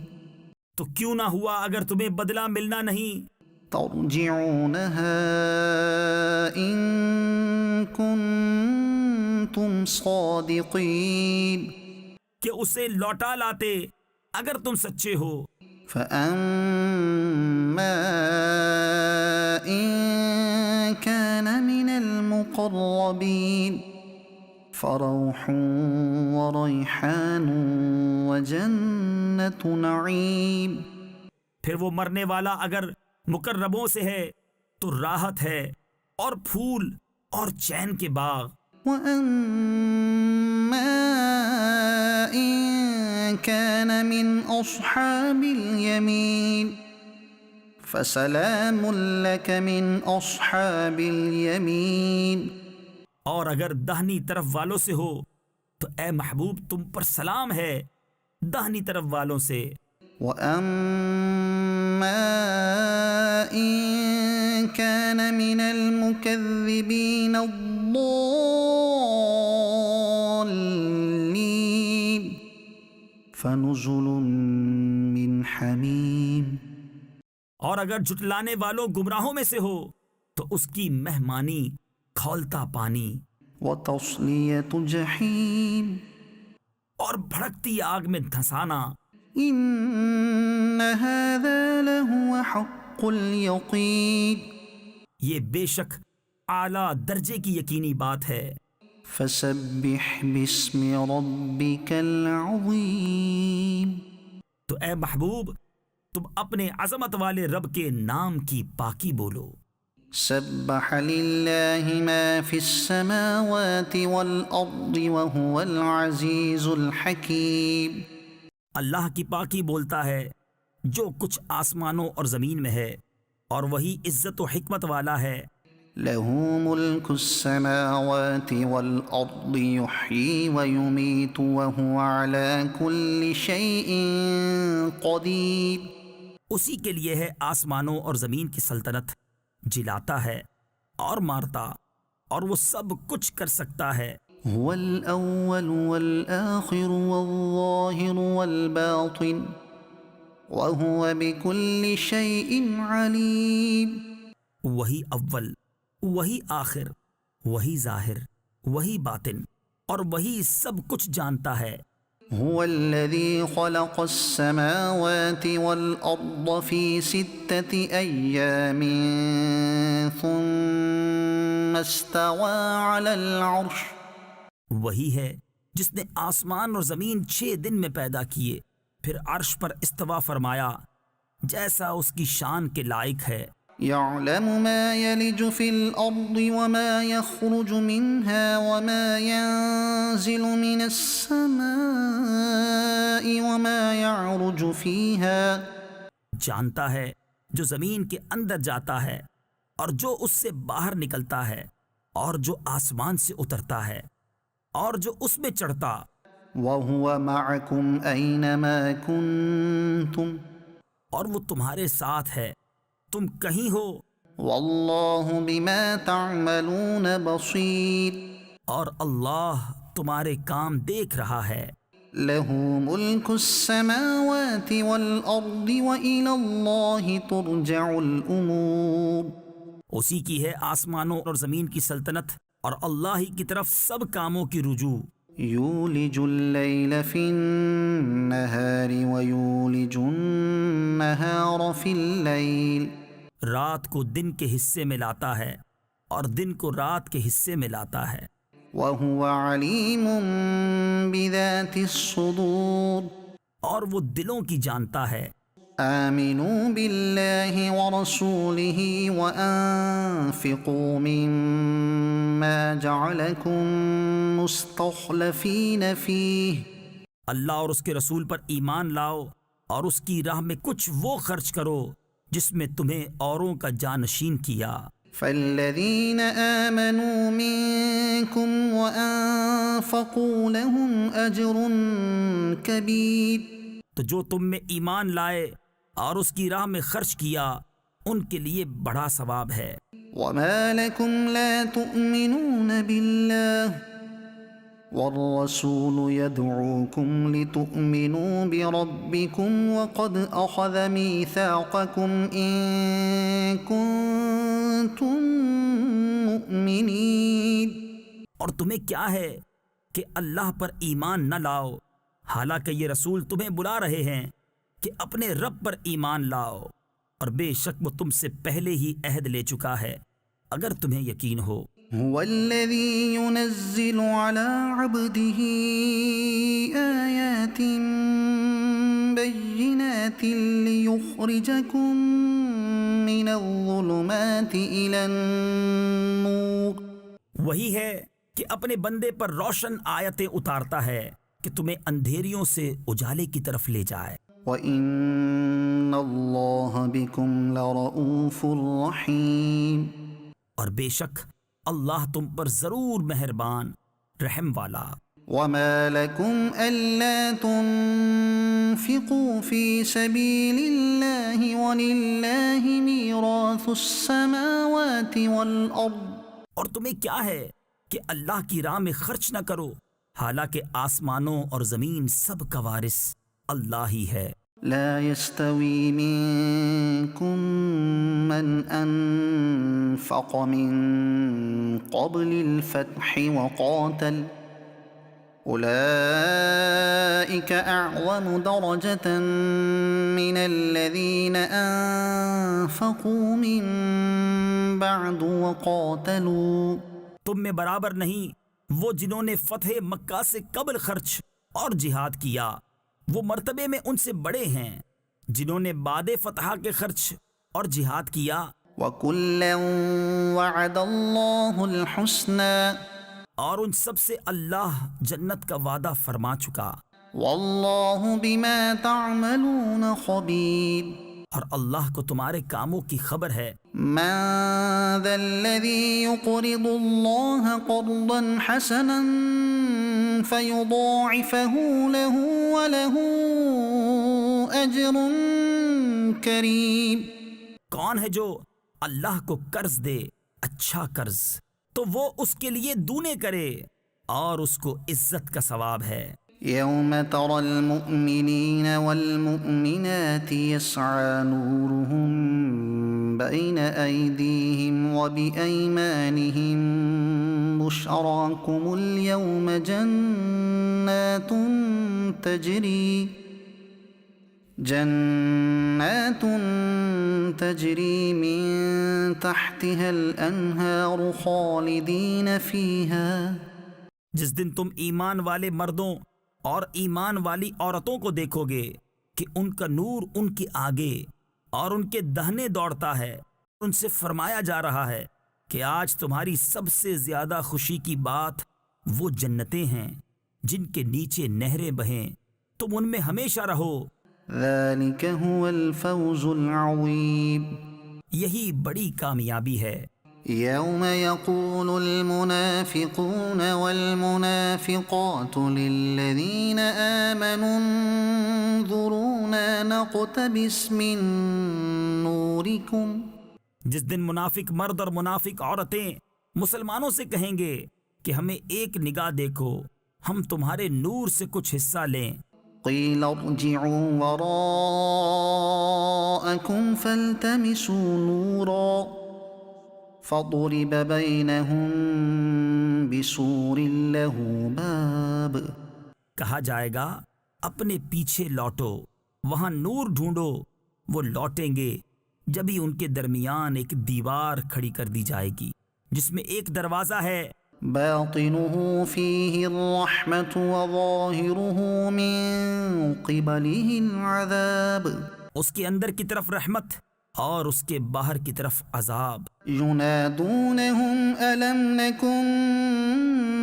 تو کیوں نہ ہوا اگر تمہیں بدلہ ملنا نہیں. ترجعونها إن كنتم صادقين. کہ اسے لوٹا لاتے اگر تم سچے ہو. فأما إن كان من المقربين فروح وريحان وجنة نعيم. پھر وہ مرنے والا اگر مقربوں سے ہے تو راحت ہے اور پھول اور چین کے باغ. وأما إن كان من أصحاب اليمين فسلام لك من أصحاب اليمين. اور اگر دہنی طرف والوں سے ہو تو اے محبوب تم پر سلام ہے دہنی طرف والوں سے. وأما إن كان من المكذبين الضالين فنزل من حمیم، اور اگر جھٹلانے والوں گمراہوں میں سے ہو تو اس کی مہمانی کھولتا پانی، وتصلیۃ جحیم، اور بھڑکتی آگ میں دھنسانا۔ ان هذا لهو حق الیقین، یہ بے شک اعلیٰ درجے کی یقینی بات ہے۔ فسبح باسم ربک العظیم، تو اے محبوب تم اپنے عظمت والے رب کے نام کی پاکی بولو۔ سبح للہ ما فی السماوات والارض وهو العزیز الحکیم، اللہ کی پاکی بولتا ہے جو کچھ آسمانوں اور زمین میں ہے، اور وہی عزت و حکمت والا ہے۔ له ملک السماوات والارض یحیی ویمیت وهو على كل شیء قدیر، اسی کے لیے ہے آسمانوں اور زمین کی سلطنت، جلاتا ہے اور مارتا، اور وہ سب کچھ کر سکتا ہے۔ هو الاول والآخر والظاہر والباطن وهو بكل شیء علیم، وہی اول، وہی آخر، وہی ظاہر، وہی باطن، اور وہی سب کچھ جانتا ہے۔ هو الذي خلق السماوات والأرض في 6 أيام ثم استوى على العرش، وہی ہے جس نے آسمان اور زمین 6 دن میں پیدا کیے، پھر عرش پر استوا فرمایا جیسا اس کی شان کے لائق ہے۔ يعلم ما يلج في الأرض وما يخرج منها وما ينزل من السماء وما يعرج فيها، جانتا ہے جو زمین کے اندر جاتا ہے اور جو اس سے باہر نکلتا ہے، اور جو آسمان سے اترتا ہے اور جو اس میں چڑھتا۔ وهو معكم أينما كنتم، اور وہ تمہارے ساتھ ہے تم کہیں ہو، واللہ بما تعملون بصیر، اور اللہ تمہارے کام دیکھ رہا ہے۔ له ملک السماوات والارض وإلى اللہ ترجع الامور، اسی کی ہے آسمانوں اور زمین کی سلطنت، اور اللہ ہی کی طرف سب کاموں کی رجوع۔ یولج اللیل فی النہار ویولج النہار فی اللیل، رات کو دن کے حصے میں لاتا ہے اور دن کو رات کے حصے میں لاتا ہے۔ وہو علیم بذات الصدور، اور وہ دلوں کی جانتا ہے۔ آمنوا باللہ ورسولہ وانفقوا مما جعلکم مستخلفین فیہ، اللہ اور اس کے رسول پر ایمان لاؤ اور اس کی راہ میں کچھ وہ خرچ کرو جس میں تمہیں اوروں کا جانشین کیا۔ فالذین آمنوا منکم وانفقوا لهم اجر کبیر، تو جو تم میں ایمان لائے اور اس کی راہ میں خرچ کیا ان کے لیے بڑا ثواب ہے۔ وما لکم لا تؤمنون باللہ والرسول يدعوكم لتؤمنوا بربكم وقد أخذ ميثاقكم إن كنتم مؤمنين، اور تمہیں کیا ہے کہ اللہ پر ایمان نہ لاؤ، حالانکہ یہ رسول تمہیں بلا رہے ہیں کہ اپنے رب پر ایمان لاؤ، اور بے شک وہ تم سے پہلے ہی عہد لے چکا ہے اگر تمہیں یقین ہو۔ هو الذي ينزل على عبده آيات بينات ليخرجكم من الظلمات إلى النور، وہی ہے کہ اپنے بندے پر روشن آیتیں اتارتا ہے کہ تمہیں اندھیریوں سے اجالے کی طرف لے جائے۔ وَإِنَّ اللَّهَ بِكُمْ لَرَؤُوفٌ رَحِيمٌ، اور بے شک اللہ تم پر ضرور مہربان رحم والا۔ وَمَا لَكُمْ أَلَّا تُنْفِقُوا فِي سَبِيلِ اللَّهِ وَلِلَّهِ مِيرَاثُ السَّمَاوَاتِ وَالْأَرْضِ، اور تمہیں کیا ہے کہ اللہ کی راہ میں خرچ نہ کرو، حالانکہ آسمانوں اور زمین سب کا وارث اللہ ہی ہے۔ لا يستوي منكم من أنفق من قبل الفتح وقاتل أولئك أعظم درجة من الذين أنفقوا من بعد وقاتلوا۔ تم میں برابر نہیں وہ جنہوں نے فتح مکہ سے قبل خرچ اور جہاد کیا، وہ مرتبے میں ان سے بڑے ہیں جنہوں نے بعد فتح کے خرچ اور جہاد کیا۔ وَكُلًّا وَعَدَ اللَّهُ الْحُسْنَى، اور ان سب سے اللہ جنت کا وعدہ فرما چکا۔ وَاللَّهُ بِمَا تَعْمَلُونَ خَبِيرٌ، اور اللہ کو تمہارے کاموں کی خبر ہے۔ مَن ذَا الَّذِي يُقْرِضُ اللَّهَ قَرْضًا حَسَنًا فَيُضَاعِفَهُ لَهُ وَلَهُ أَجْرٌ كَرِيمٌ۔ کون ہے جو اللہ کو قرض دے اچھا قرض تو وہ اس کے لیے دونے کرے اور اس کو عزت کا ثواب ہے۔ يوم ترى المؤمنين والمؤمنات يسعى نورهم بين أيديهم وبأيمانهم بشراكم اليوم جنات تجري من تحتها الأنهار خالدين فيها۔ جس دن تم ایمان والے مردوں اور ایمان والی عورتوں کو دیکھو گے کہ ان کا نور ان کے آگے اور ان کے دہنے دوڑتا ہے، ان سے فرمایا جا رہا ہے کہ آج تمہاری سب سے زیادہ خوشی کی بات وہ جنتیں ہیں جن کے نیچے نہریں بہیں، تم ان میں ہمیشہ رہو۔ ذلك هو الفوز العظيم، یہی بڑی کامیابی ہے۔ يوم يقول المنافقون والمنافقات للذين آمنوا انظرونا نقتبس من نوركم۔ جس دن منافق مرد اور منافق عورتیں مسلمانوں سے کہیں گے کہ ہمیں ایک نگاہ دیکھو، ہم تمہارے نور سے کچھ حصہ لیں۔ قيل ارجعوا وراءكم فالتمسوا نورا فضرب بينهم بسور له باب۔ کہا جائے گا اپنے پیچھے لوٹو، وہاں نور ڈھونڈو، وہ لوٹیں گے جبھی ان کے درمیان ایک دیوار کھڑی کر دی جائے گی جس میں ایک دروازہ ہے، باطنه فيه الرحمة وظاهره من قبله العذاب۔ اس کے اندر کی طرف رحمت اور اس کے باہر کی طرف عذاب۔ ينادونهم ألم نكن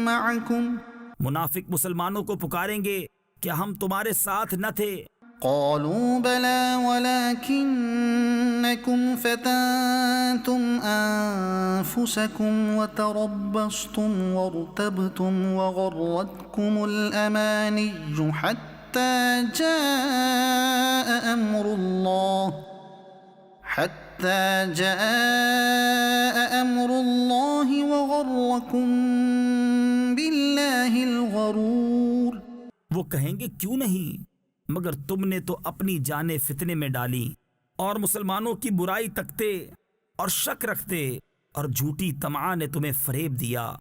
معكم، منافق مسلمانوں کو پکاریں گے کیا ہم تمہارے ساتھ نہ تھے؟ قالوا بلى ولكنكم فتنتم أنفسكم وتربصتم وارتبتم وغرتكم الأماني حتى جاء أمر الله وغركم بالله الغرور۔ وہ کہیں گے کیوں نہیں، مگر تم نے تو اپنی جانیں فتنے میں ڈالی اور مسلمانوں کی برائی تکتے اور شک رکھتے اور جھوٹی طمع نے تمہیں فریب دیا،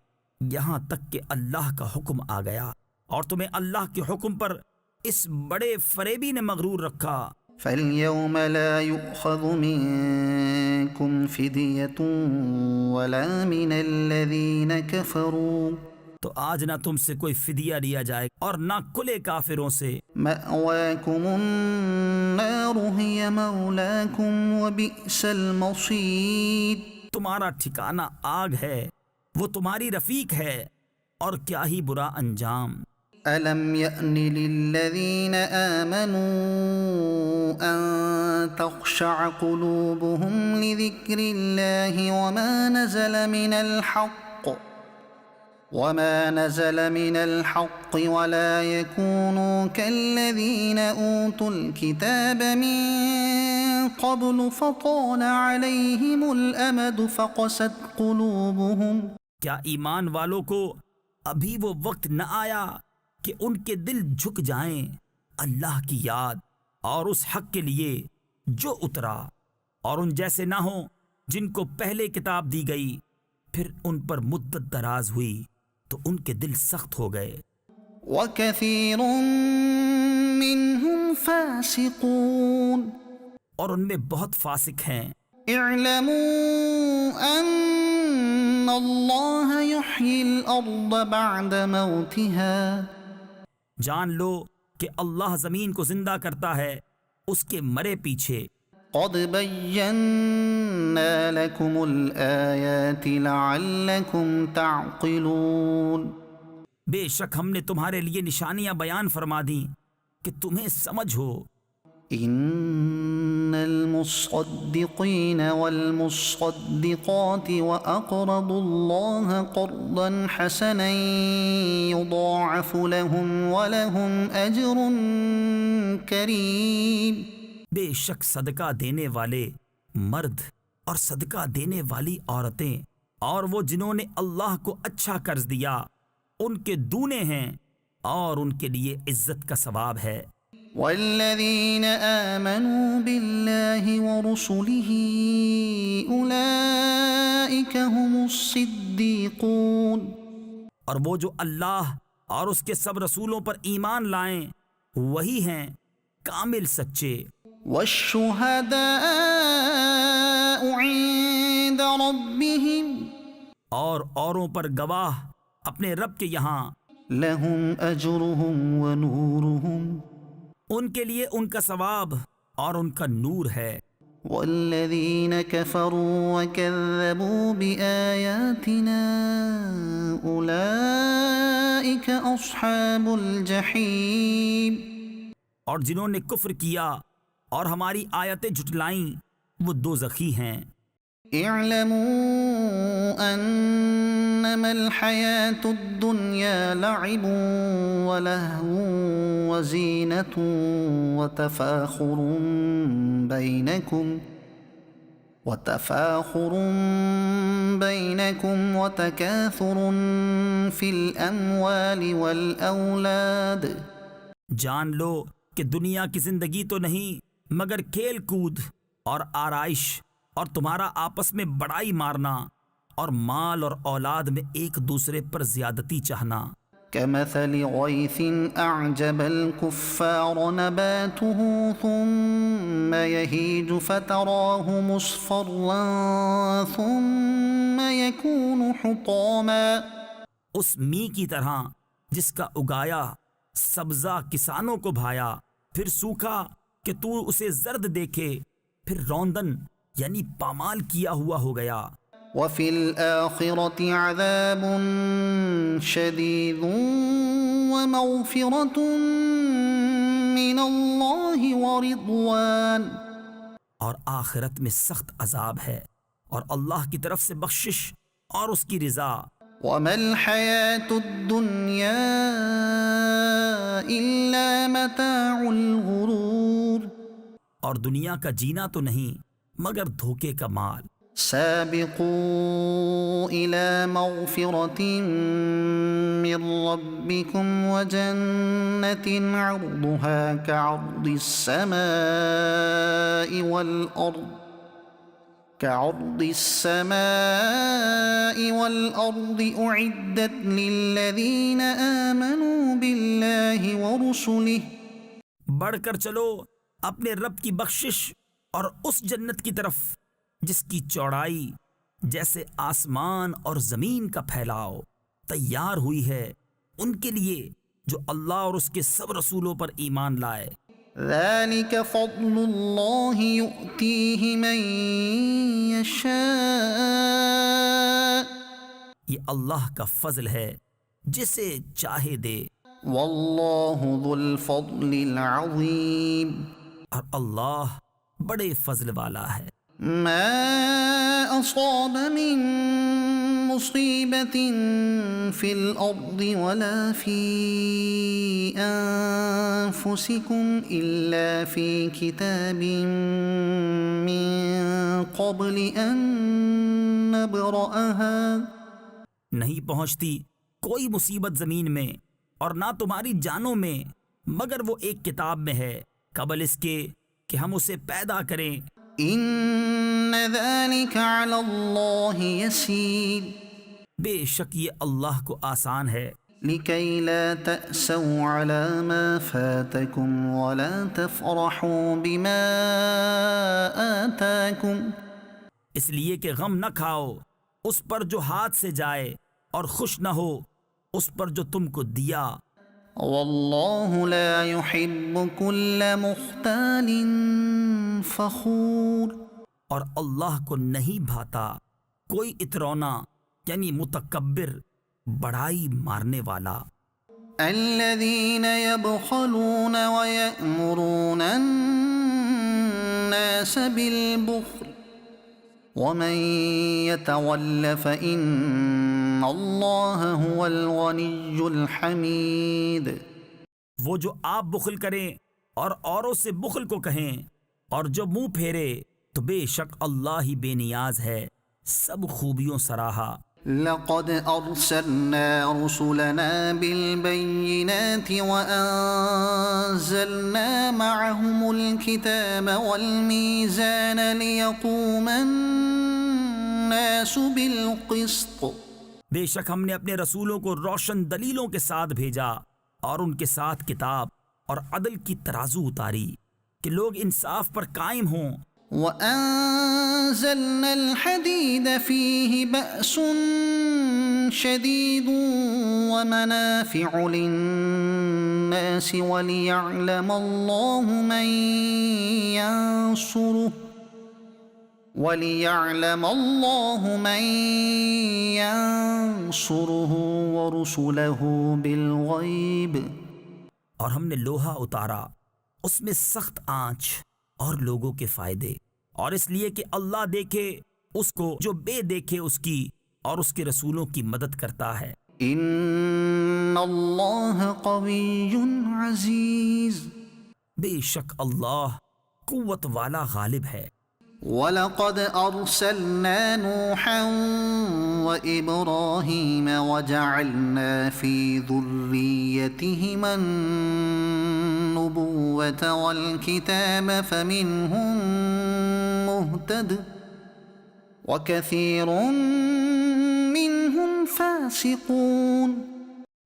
یہاں تک کہ اللہ کا حکم آ گیا اور تمہیں اللہ کے حکم پر اس بڑے فریبی نے مغرور رکھا۔ فاليوم لا يؤخذ منكم فدية ولا من الذين كفروا، تو آج نہ تم سے کوئی فدیہ لیا جائے اور نہ کھلے کافروں سے۔ مأواكم النار هي مولاكم وبئس المصير، تمہارا ٹھکانہ آگ ہے، وہ تمہاری رفیق ہے اور کیا ہی برا انجام۔ ألم يأن للذين آمنوا أن تخشع قلوبهم لذكر الله وما نزل من الحق ولا يكونوا كالذين أوتوا الكتاب من قبل فطال عليهم الأمد فقست قلوبهم۔ کیا ایمان والوں کو ابھی وہ وقت نہ آیا کہ ان کے دل جھک جائیں اللہ کی یاد اور اس حق کے لیے جو اترا، اور ان جیسے نہ ہوں جن کو پہلے کتاب دی گئی، پھر ان پر مدت دراز ہوئی تو ان کے دل سخت ہو گئے۔ وَكَثِيرٌ مِّنْهُمْ فَاسِقُونَ، اور ان میں بہت فاسق ہیں۔ اعلموا ان اللہ یحیی الارض بعد موتها، جان لو کہ اللہ زمین کو زندہ کرتا ہے اس کے مرے پیچھے۔ قد بینا لکم الآیات لعلکم تعقلون، بے شک ہم نے تمہارے لیے نشانیاں بیان فرما دیں کہ تمہیں سمجھ ہو۔ ان المصدقین والمصدقات واقرضوا اللہ قرضا حسنا یضاعف لهم ولهم اجر کریم، بے شک صدقہ دینے والے مرد اور صدقہ دینے والی عورتیں اور وہ جنہوں نے اللہ کو اچھا قرض دیا ان کے دونے ہیں اور ان کے لیے عزت کا ثواب ہے۔ والذین آمنوا باللہ ورسلہ اولئک هم الصدیقون، اور وہ جو اللہ اور اس کے سب رسولوں پر ایمان لائیں وہی ہیں کامل سچے۔ والشہداء عند ربهم، اور اوروں پر گواہ اپنے رب کے یہاں، لهم اجرهم ونورهم، ان کے لیے ان کا ثواب اور ان کا نور ہے۔ والذین کفروا وکذبوا بآیاتنا اولئک اصحاب الجحیم، اور جنہوں نے کفر کیا اور ہماری آیتیں جھٹلائیں وہ دوزخی ہیں۔ اعلموا انما الحیاة الدنیا لعب ولہو وزینة وتفاخر بینکم وتکاثر فی الاموال والاولاد، جان لو کہ دنیا کی زندگی تو نہیں مگر کھیل کود اور آرائش، اور تمہارا آپس میں بڑائی مارنا اور مال اور اولاد میں ایک دوسرے پر زیادتی چاہنا۔ كمثل غيث أعجب الكفار نباته ثم يهيج فتراه مصفرا ثم يكون حطاما، اس می کی طرح جس کا اگایا سبزہ کسانوں کو بھایا، پھر سوکھا کہ تو اسے زرد دیکھے، پھر روندن یعنی پامال کیا ہوا ہو گیا۔ وفي الآخرة عذاب شديد ومغفرة من الله ورضوان، اور آخرت میں سخت عذاب ہے اور اللہ کی طرف سے بخشش اور اس کی رضا۔ وما الحياة الدنيا إلا متاع الغرور، اور دنیا کا جینا تو نہیں مگر دھوکے کا مال۔ سابقوا إلى مغفرة من ربكم وجنة عرضها كعرض السماء والأرض أعدت للذين آمنوا بالله ورسله، بڑھ کر چلو اپنے رب کی بخشش اور اس جنت کی طرف جس کی چوڑائی جیسے آسمان اور زمین کا پھیلاؤ تیار ہوئی ہے ان کے لیے جو اللہ اور اس کے سب رسولوں پر ایمان لائے۔ ذلك فضل الله يؤتيه من يشاء، یہ اللہ کا فضل ہے جسے چاہے دے، والله ذو الفضل العظيم، اور اللہ بڑے فضل والا ہے۔ ما أصاب من مصيبة في الأرض ولا في أنفسكم إلا في كتاب من قبل أن نبرأها، نہیں پہنچتی کوئی مصیبت زمین میں اور نہ تمہاری جانوں میں مگر وہ ایک کتاب میں ہے قبل اس کے کہ ہم اسے پیدا کریں۔ ان ذلك على الله يسير بے شک یہ اللہ کو آسان ہے، لكي لا تأسوا على ما فاتكم ولا تفرحوا بما آتاكم اس لیے کہ غم نہ کھاؤ اس پر جو ہاتھ سے جائے اور خوش نہ ہو اس پر جو تم کو دیا۔ والله لا يحب كل مختال فخور اور اللہ کو نہیں بھاتا کوئی اترونا یعنی متکبر، بڑائی مارنے والا۔ الذين يبخلون ويأمرون الناس بالبخل ومن يتول فإن الله هو الغني الحميد۔ وہ جو آپ بخل کریں اور اوروں سے بخل کو کہیں اور جو منہ پھیرے تو بے شک اللہ ہی بے نیاز ہے، سب خوبیوں سراہا۔ لقد أرسلنا رسلنا بالبينات وأنزلنا معهم الكتاب والميزان ليقوم الناس بالقسط۔ بے شک ہم نے اپنے رسولوں کو روشن دلیلوں کے ساتھ بھیجا اور ان کے ساتھ کتاب اور عدل کی ترازو اتاری کہ لوگ انصاف پر قائم ہوں۔ وأنزلنا الحديد فيه بأس شديد ومنافع للناس وليعلم الله من ينصره ورسله بالغيب۔ اور ہم نے لوہا اتارا اس میں سخت آنچ اور لوگوں کے فائدے، اور اس لیے کہ اللہ دیکھے اس کو جو بے دیکھے اس کی اور اس کے رسولوں کی مدد کرتا ہے۔ ان اللہ قوی عزیز، بے شک اللہ قوت والا غالب ہے۔ وَلَقَدْ أَرْسَلْنَا نُوحًا وَإِبْرَاهِيمَ وَجَعَلْنَا فِي ذُرِّيَّتِهِمَا النُّبُوَّةَ وَالْكِتَابَ فَمِنْهُم مُّهْتَدٍ وَكَثِيرٌ مِّنْهُمْ فَاسِقُونَ۔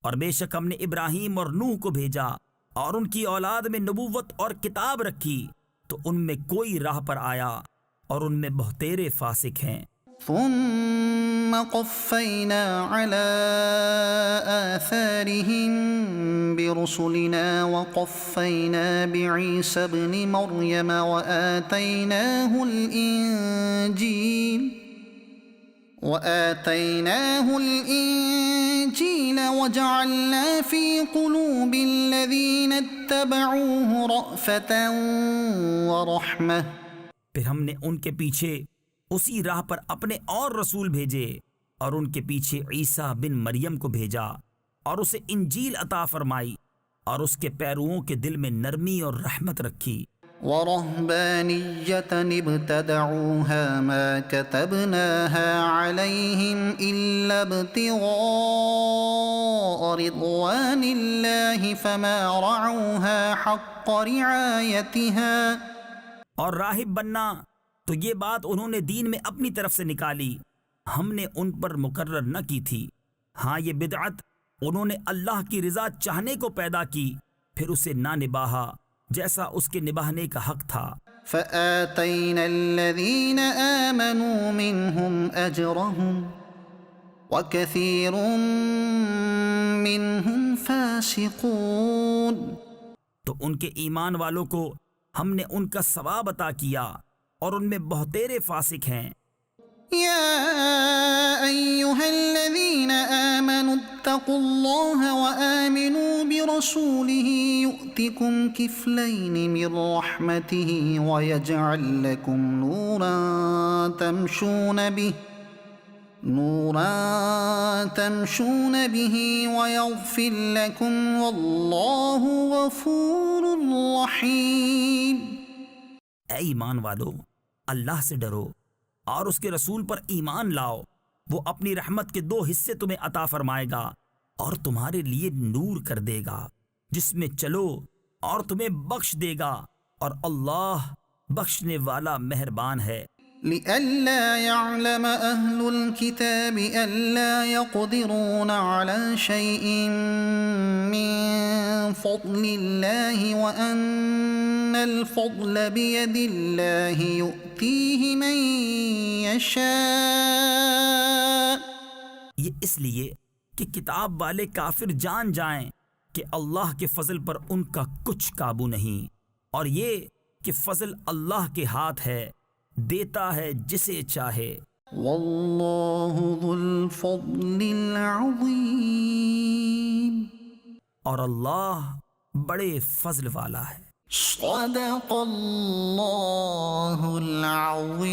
اور بے شک ہم نے ابراہیم اور نوح کو بھیجا اور ان کی اولاد میں نبوت اور کتاب رکھی تو ان میں کوئی راہ پر آیا اور ان میں بہتیرے فاسق ہیں۔ ثم قفينا على آثارهم برسلنا وقفينا بعيسى ابن مريم وآتيناه الإنجيل وجعلنا في قلوب الذين اتبعوه رأفة ورحمة۔ پھر ہم نے ان کے پیچھے اسی راہ پر اپنے اور رسول بھیجے اور ان کے پیچھے عیسیٰ بن مریم کو بھیجا اور اسے انجیل عطا فرمائی اور اس کے پیروؤں کے دل میں نرمی اور رحمت رکھی۔ وَرَهْبَانِيَّةً ابْتَدَعُوهَا مَا كَتَبْنَاهَا عَلَيْهِمْ إِلَّا ابْتِغَاءَ رِضْوَانِ اللَّهِ فَمَا رَعَوْهَا حَقَّ رِعَايَتِهَا۔ اور راہب بننا تو یہ بات انہوں نے دین میں اپنی طرف سے نکالی، ہم نے ان پر مقرر نہ کی تھی۔ ہاں یہ بدعت انہوں نے اللہ کی رضا چاہنے کو پیدا کی پھر اسے نہ نباہا جیسا اس کے نباہنے کا حق تھا۔ فَآتَيْنَا الَّذِينَ آمَنُوا مِنْهُمْ أَجْرَهُمْ وَكَثِيرٌ مِّنْهُمْ فَاسِقُونَ۔ تو ان کے ایمان والوں کو ہم نے ان کا ثواب عطا کیا اور ان میں بہتیرے فاسق ہیں۔ يا أيها الذين آمنوا اتقوا الله وآمنوا برسوله يؤتكم كفلين من رحمته ويجعل لكم نورا تمشون به ويغفر لكم والله غفور رحيم۔ اے ایمان والو، اللہ سے ڈرو اور اس کے رسول پر ایمان لاؤ، وہ اپنی رحمت کے 2 حصے تمہیں عطا فرمائے گا اور تمہارے لیے نور کر دے گا، جس میں چلو اور تمہیں بخش دے گا، اور اللہ بخشنے والا مہربان ہے۔ لئلا يعلم أهل الكتاب ألا يقدرون على شيء من فضل الله وأن الفضل بيد الله يؤتيه من يشاء۔ یہ اس لیے کہ کتاب والے کافر جان جائیں کہ اللہ کے فضل پر ان کا کچھ قابو نہیں، اور یہ کہ فضل اللہ کے ہاتھ ہے، دیتا ہے جسے چاہے۔ واللہ ذو الفضل العظیم، اور اللہ بڑے فضل والا ہے۔ صدق اللہ العظیم۔